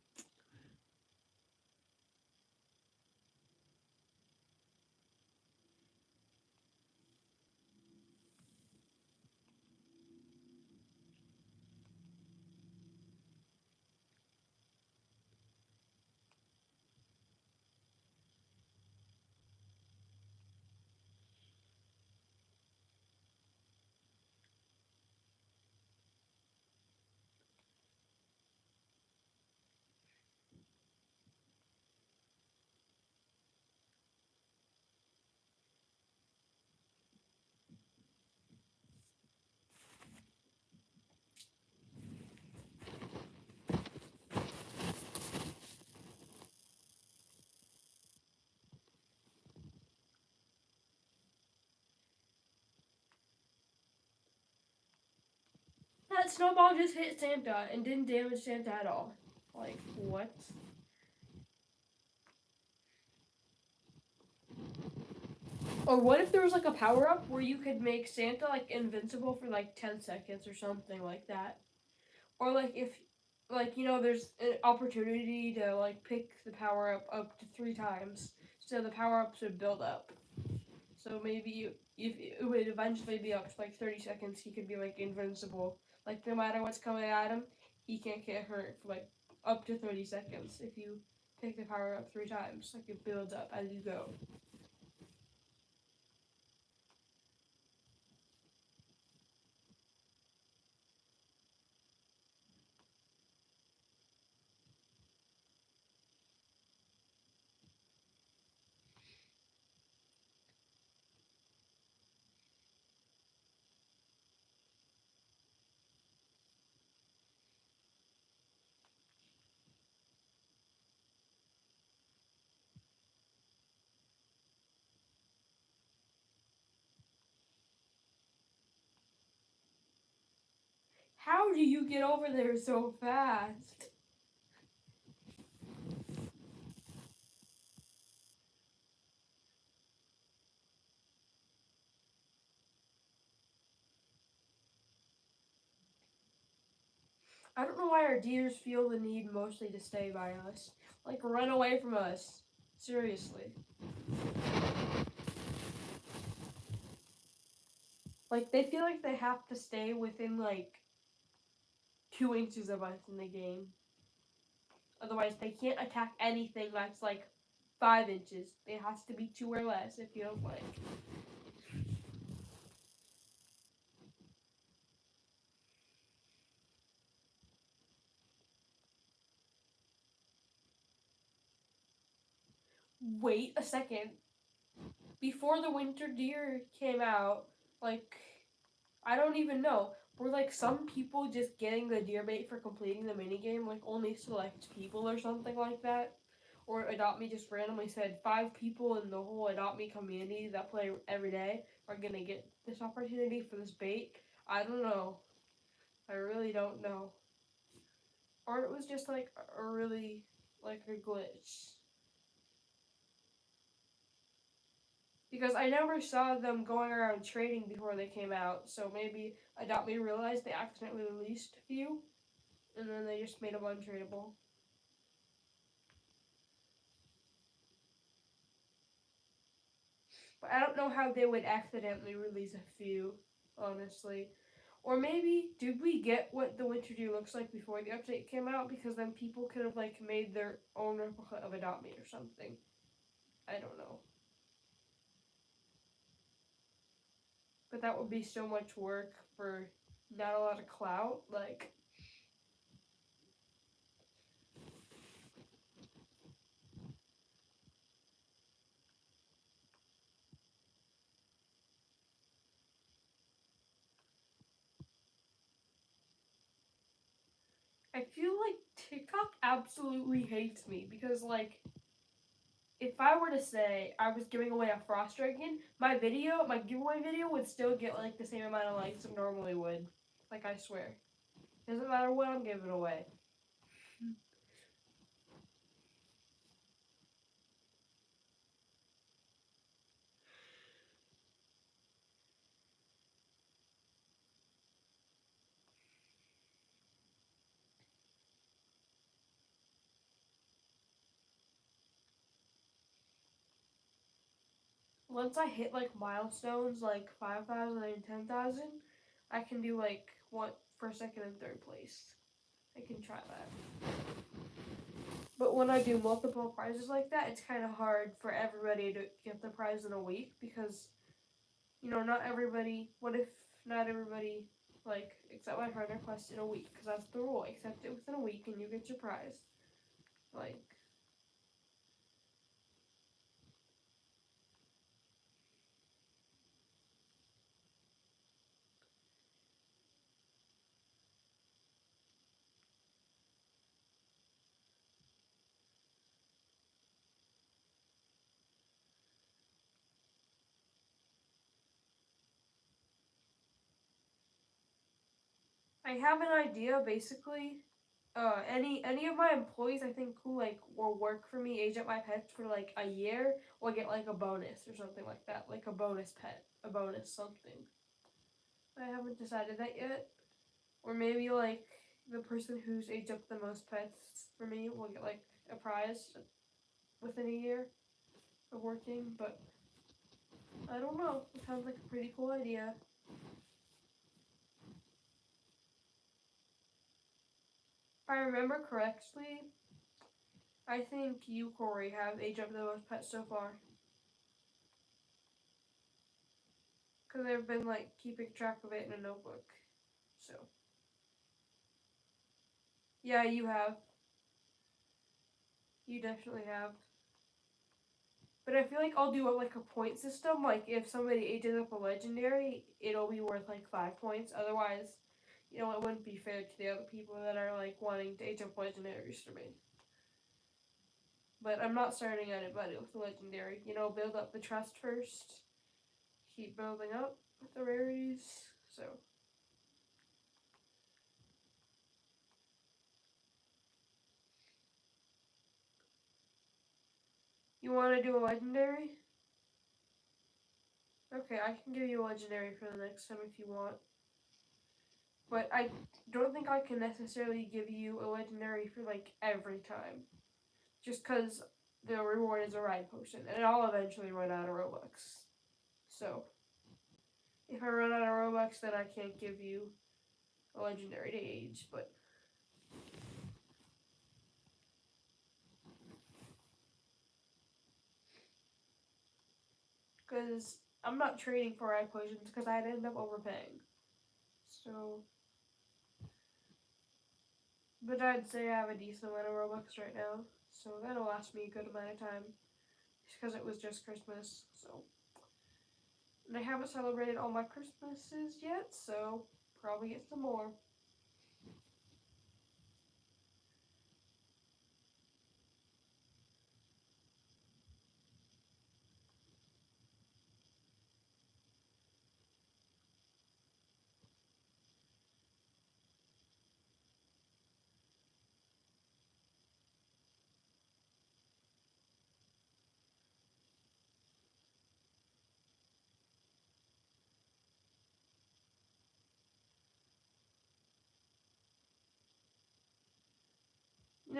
that snowball just hit Santa and didn't damage Santa at all. Like, what? Or what if there was like a power up where you could make Santa like invincible for like 10 seconds or something like that? Or like if like there's an opportunity to like pick the power up to 3 times, so the power ups would build up. So maybe if it would eventually be up to like 30 seconds, he could be like invincible. Like no matter what's coming at him, he can't get hurt for like up to 30 seconds if you pick the power up 3 times. Like it builds up as you go. How do you get over there so fast? I don't know why our deers feel the need mostly to stay by us. Like, run away from us. Seriously. Like, they feel like they have to stay within, like, 2 inches of us in the game. Otherwise, they can't attack anything that's, like, 5 inches. It has to be 2 or less, it feels like. Wait a second. Before the winter deer came out, like, I don't even know. Were like some people just getting the deer bait for completing the minigame, like only select people or something like that? Or Adopt Me just randomly said 5 people in the whole Adopt Me community that play every day are gonna get this opportunity for this bait? I don't know. I really don't know. Or it was just like a really like a glitch. Because I never saw them going around trading before they came out, so maybe Adopt Me realized they accidentally released a few, and then they just made them untradeable. But I don't know how they would accidentally release a few, honestly. Or maybe, did we get what the Winter Dew looks like before the update came out? Because then people could have, like, made their own replica of Adopt Me or something. I don't know. But that would be so much work for not a lot of clout. Like, I feel like TikTok absolutely hates me because, like, if I were to say I was giving away a Frost Dragon, my giveaway video would still get, like, the same amount of likes it normally would. Like, I swear. Doesn't matter what I'm giving away. Once I hit like milestones like 5,000 and 10,000, I can do like first, second, and third place. I can try that. But when I do multiple prizes like that, it's kind of hard for everybody to get the prize in a week because, not everybody. What if not everybody like accept my friend request in a week? Because that's the rule. Accept it within a week and you get your prize. Like, I have an idea, basically. Any of my employees, I think, who like will work for me, age up my pets for like a year, will get like a bonus or something like that, like a bonus pet, a bonus something. I haven't decided that yet. Or maybe like the person who's aged up the most pets for me will get like a prize within a year of working, but I don't know. It sounds like a pretty cool idea. If I remember correctly, I think you, Corey, have aged up the most pets so far. Because I've been like keeping track of it in a notebook. So, yeah, you have. You definitely have. But I feel like I'll do like a point system. Like if somebody ages up a legendary, it'll be worth like 5 points. Otherwise, it wouldn't be fair to the other people that are like wanting to age up legendaries for me. But I'm not starting anybody with a legendary. Build up the trust first. Keep building up with the rarities. So. You want to do a legendary? Okay, I can give you a legendary for the next time if you want. But I don't think I can necessarily give you a legendary for like every time. Just because the reward is a ride potion, and I'll eventually run out of Robux. So, if I run out of Robux, then I can't give you a legendary to age, but. Because I'm not trading for ride potions because I'd end up overpaying. So. But I'd say I have a decent amount of Robux right now, so that'll last me a good amount of time. Because it was just Christmas, so. And I haven't celebrated all my Christmases yet, so probably get some more.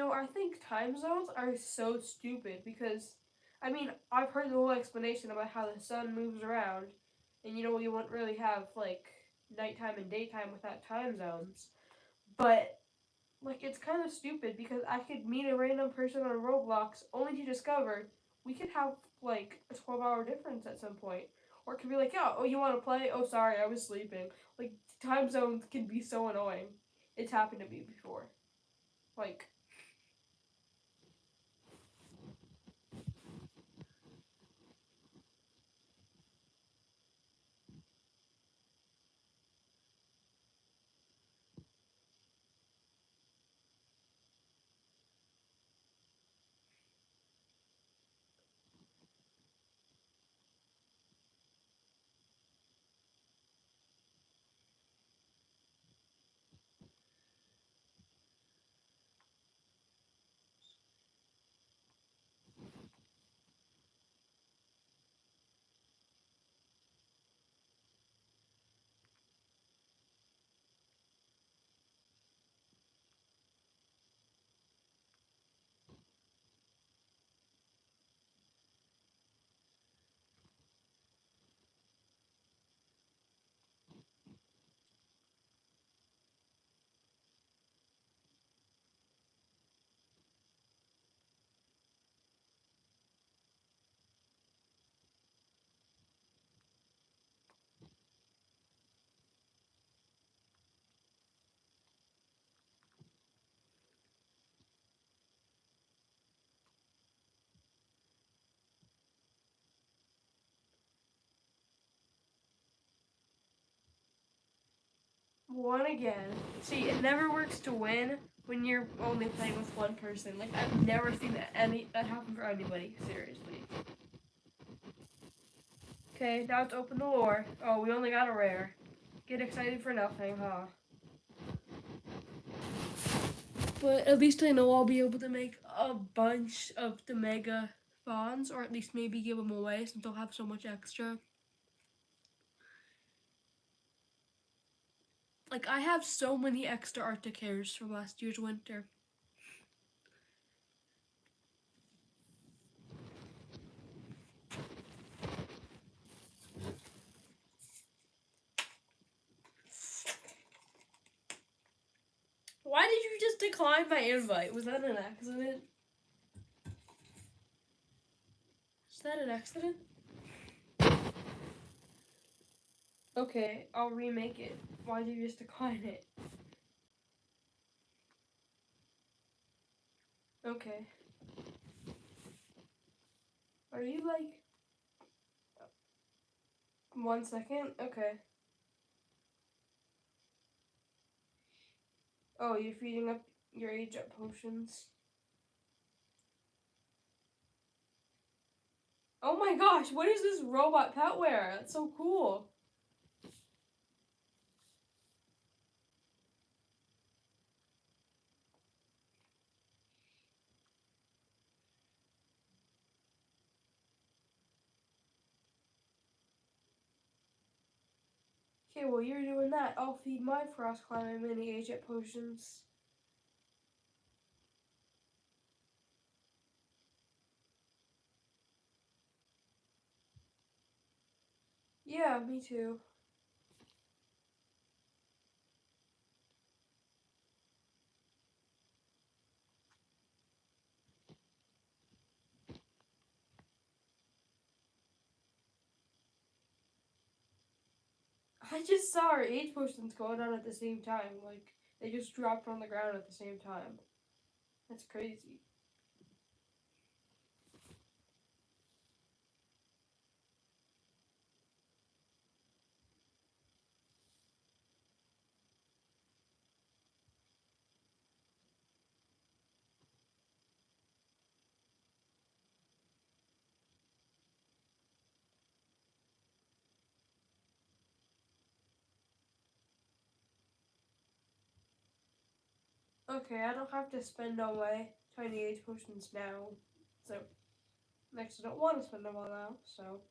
I think time zones are so stupid because, I've heard the whole explanation about how the sun moves around, and you wouldn't really have like nighttime and daytime without time zones. But like, it's kind of stupid because I could meet a random person on Roblox only to discover we could have like a 12-hour difference at some point. Or it could be like, yeah, oh, you want to play? Oh, sorry, I was sleeping. Like, time zones can be so annoying. It's happened to me before. Like, won again. See, it never works to win when you're only playing with one person. Like, I've never seen that happen for anybody. Seriously. Okay, now let's open the lore. Oh, we only got a rare. Get excited for nothing, huh? But at least I know I'll be able to make a bunch of the mega fawns, or at least maybe give them away since I'll have so much extra. Like, I have so many extra Arctic hares from last year's winter. Why did you just decline my invite? Was that an accident? Is that an accident? Okay, I'll remake it. Why did you just decline it? Okay. Are you like 1 second? Okay. Oh, you're feeding up your age up potions. Oh my gosh, what is this robot pet wear? That's so cool. Okay, well you're doing that. I'll feed my frost climber mini age up potions. Yeah, me too. I just saw our age potions going on at the same time. Like, they just dropped on the ground at the same time. That's crazy. Okay, I don't have to spend all my tiny age potions now. So, next I don't want to spend them all now, so.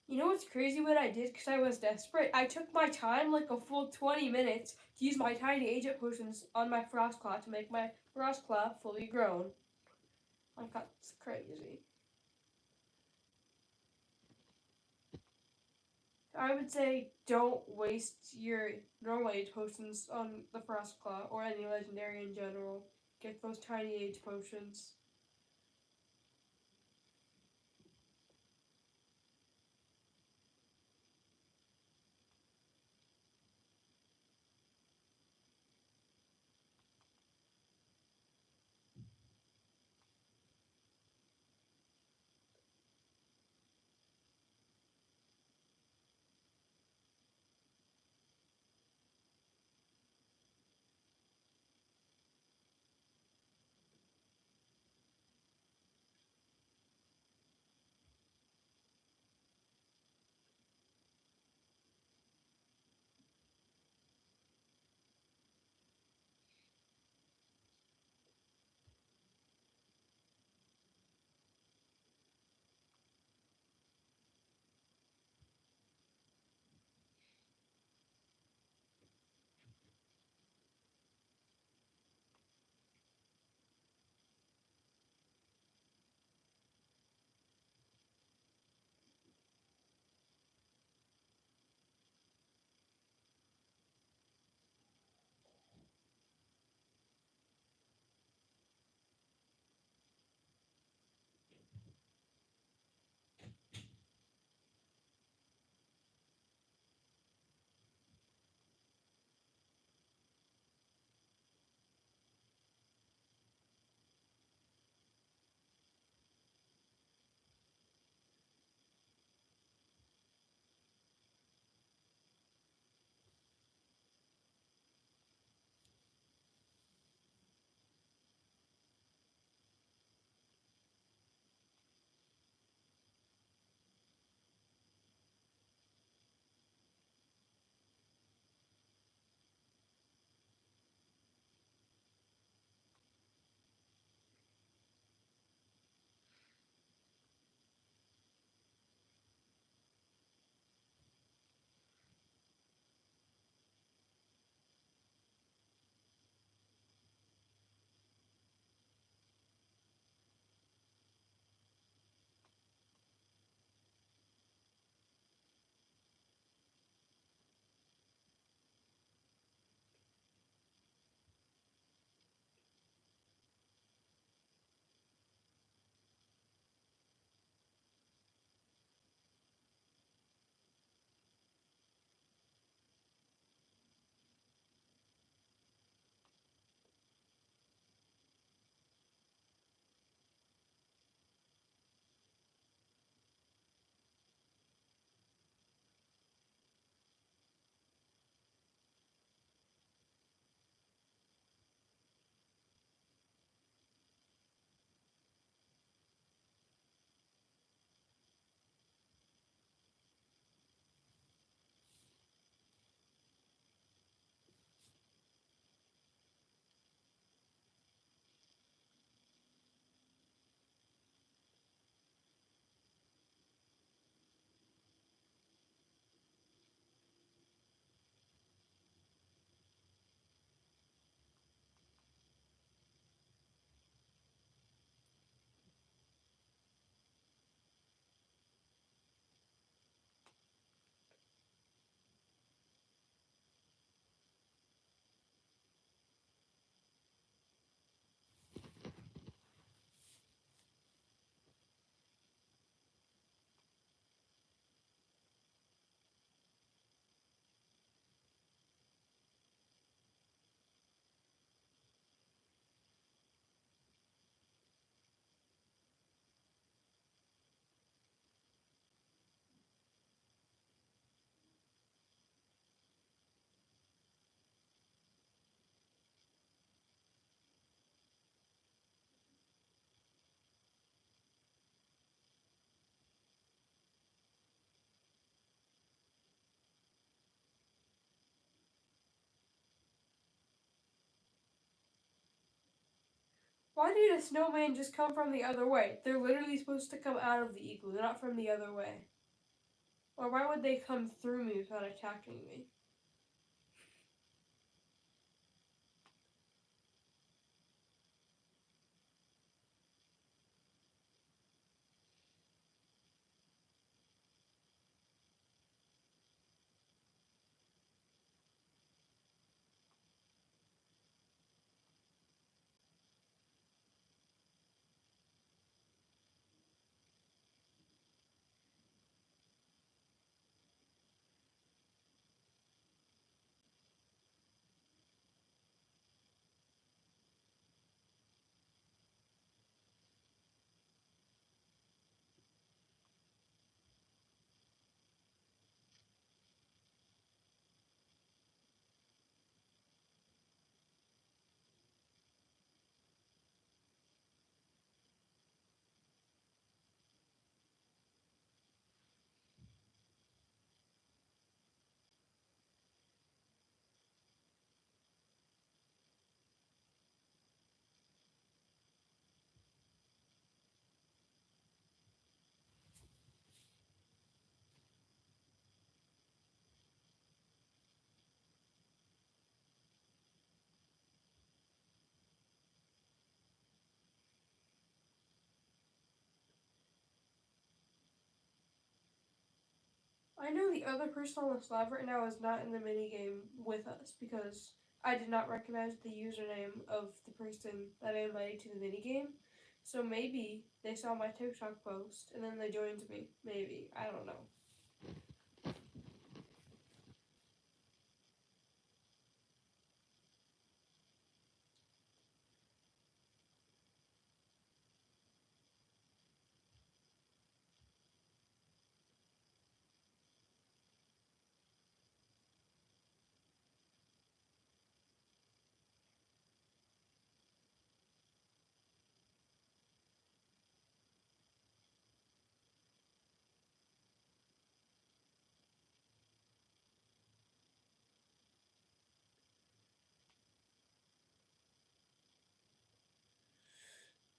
You know what's crazy what I did because I was desperate? I took my time, like a full 20 minutes, to use my tiny agent potions on my Frostclaw to make my Frostclaw fully grown. Like, that's crazy. I would say don't waste your normal age potions on the Frostclaw or any legendary in general. Get those tiny age potions. Why did a snowman just come from the other way? They're literally supposed to come out of the igloo, not from the other way. Or why would they come through me without attacking me? I know the other person on the slab right now is not in the minigame with us because I did not recognize the username of the person that I invited to the minigame. So maybe they saw my TikTok post and then they joined me. Maybe. I don't know.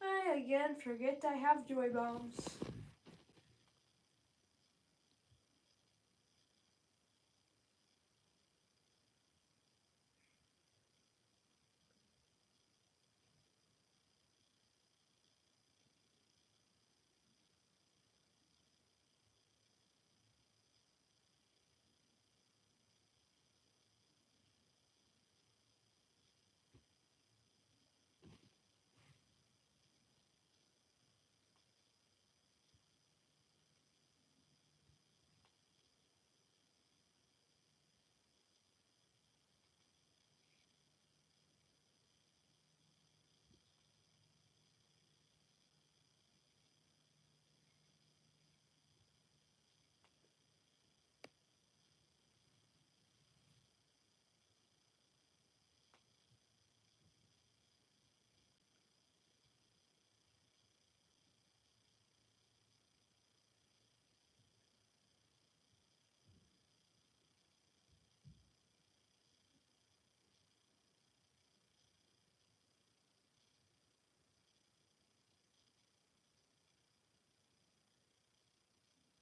I again forget I have joy bombs.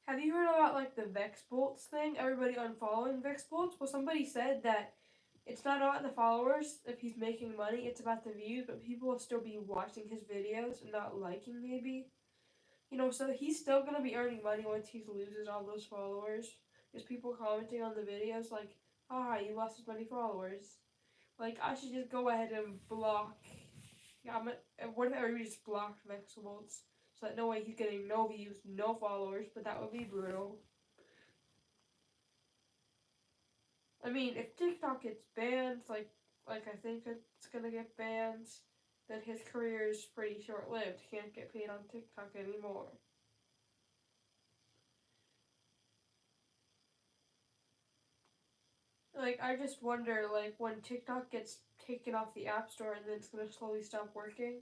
Have you heard about like the Vex Bolts thing? Everybody unfollowing Vex Bolts? Well, somebody said that it's not about the followers if he's making money, it's about the views, but people will still be watching his videos and not liking maybe. You know, so he's still gonna be earning money once he loses all those followers. There's people commenting on the videos like, haha, you lost as many followers. Like, I should just go ahead and block. Yeah, what if everybody just blocked Vex Bolts? So that no way he's getting no views, no followers, but that would be brutal. I mean, if TikTok gets banned, like I think it's gonna get banned, then his career is pretty short-lived. He can't get paid on TikTok anymore. Like, I just wonder, like, when TikTok gets taken off the App Store and then it's gonna slowly stop working,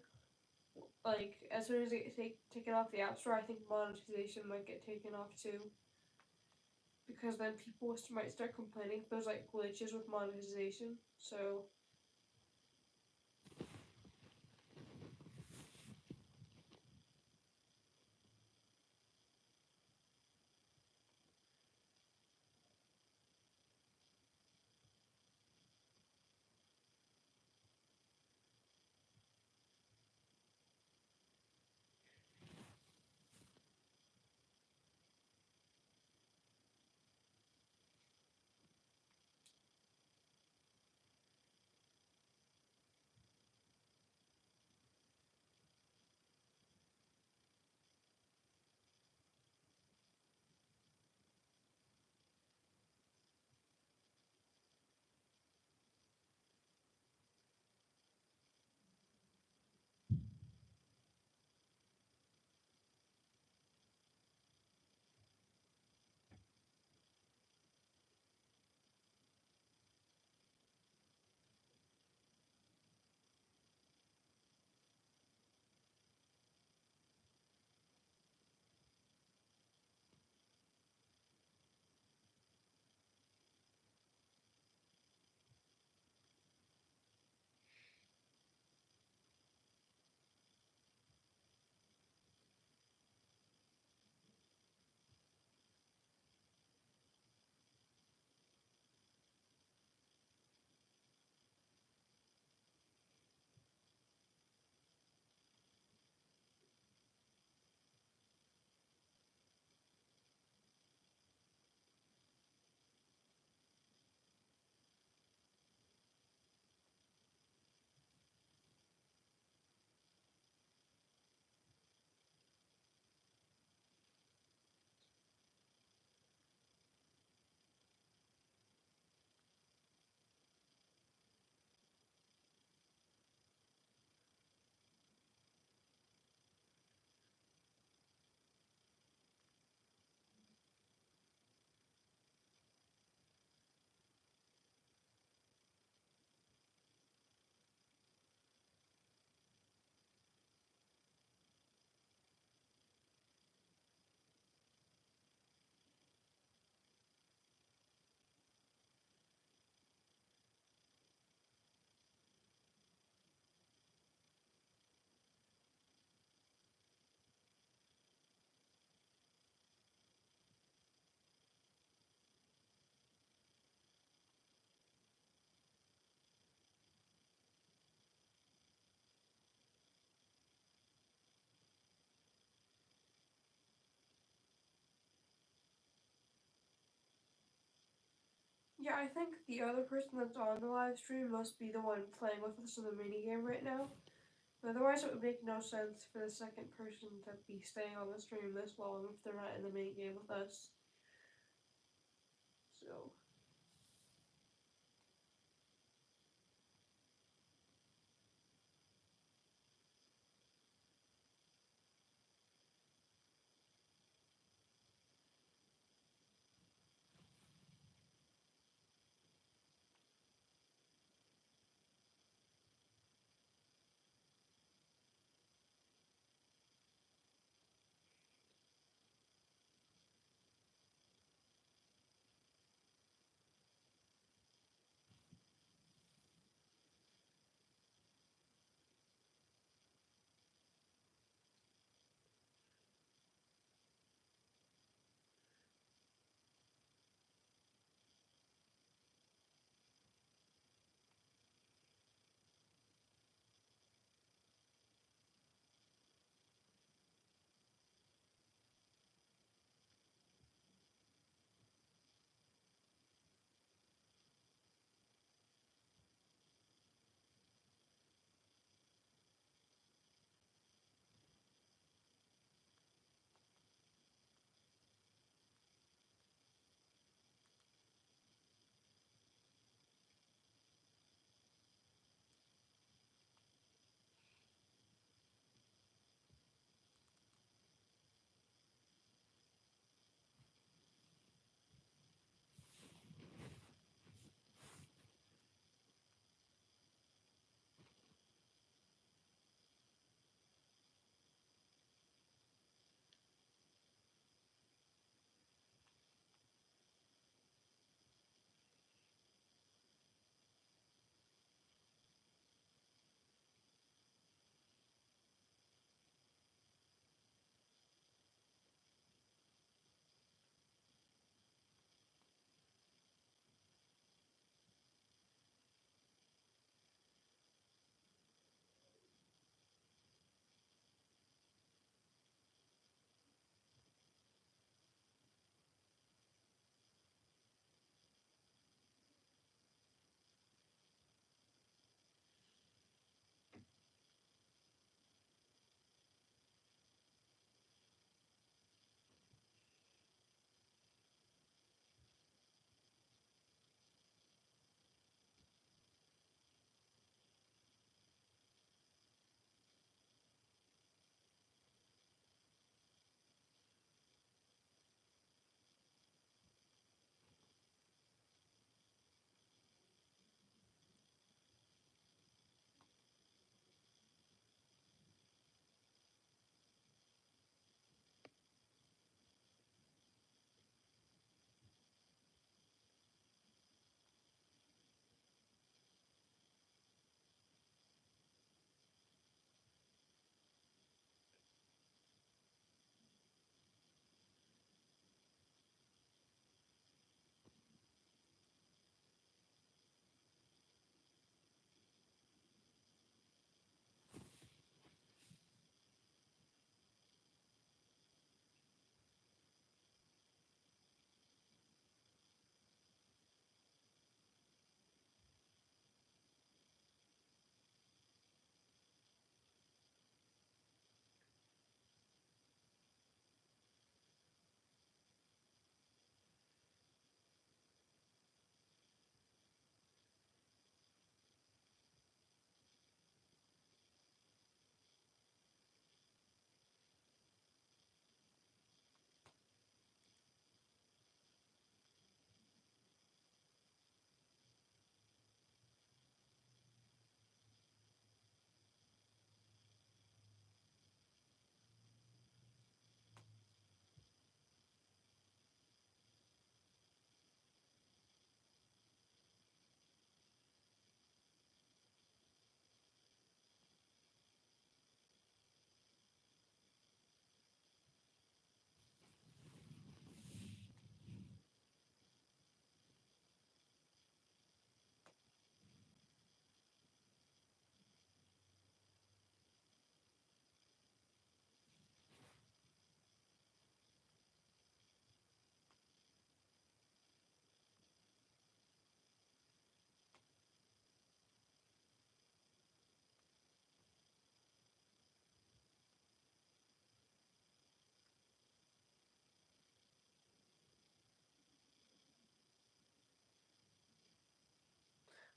like, as soon as it gets taken off the App Store, I think monetization might get taken off too. Because then people might start complaining if there's, like, glitches with monetization, so I think the other person that's on the live stream must be the one playing with us in the minigame right now. Otherwise, it would make no sense for the second person to be staying on the stream this long if they're not in the minigame with us. So.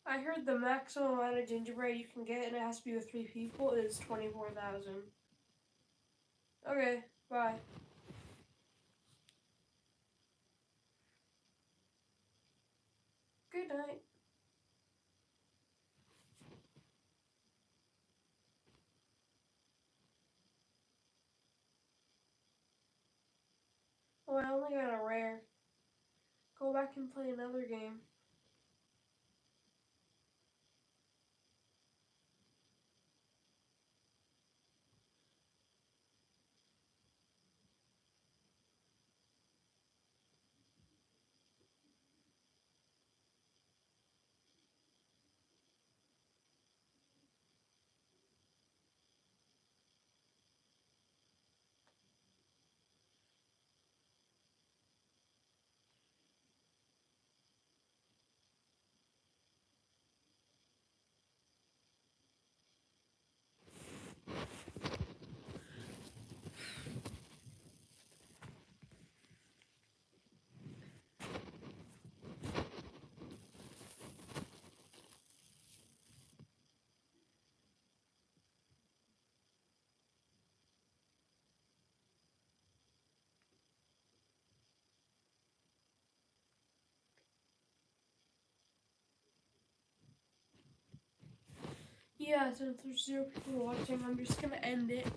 I heard the maximum amount of gingerbread you can get, and it has to be with 3 people, is 24,000. Okay, bye. Good night. Oh, I only got a rare. Go back and play another game. Yeah, since there's 0 people watching, I'm just gonna end it.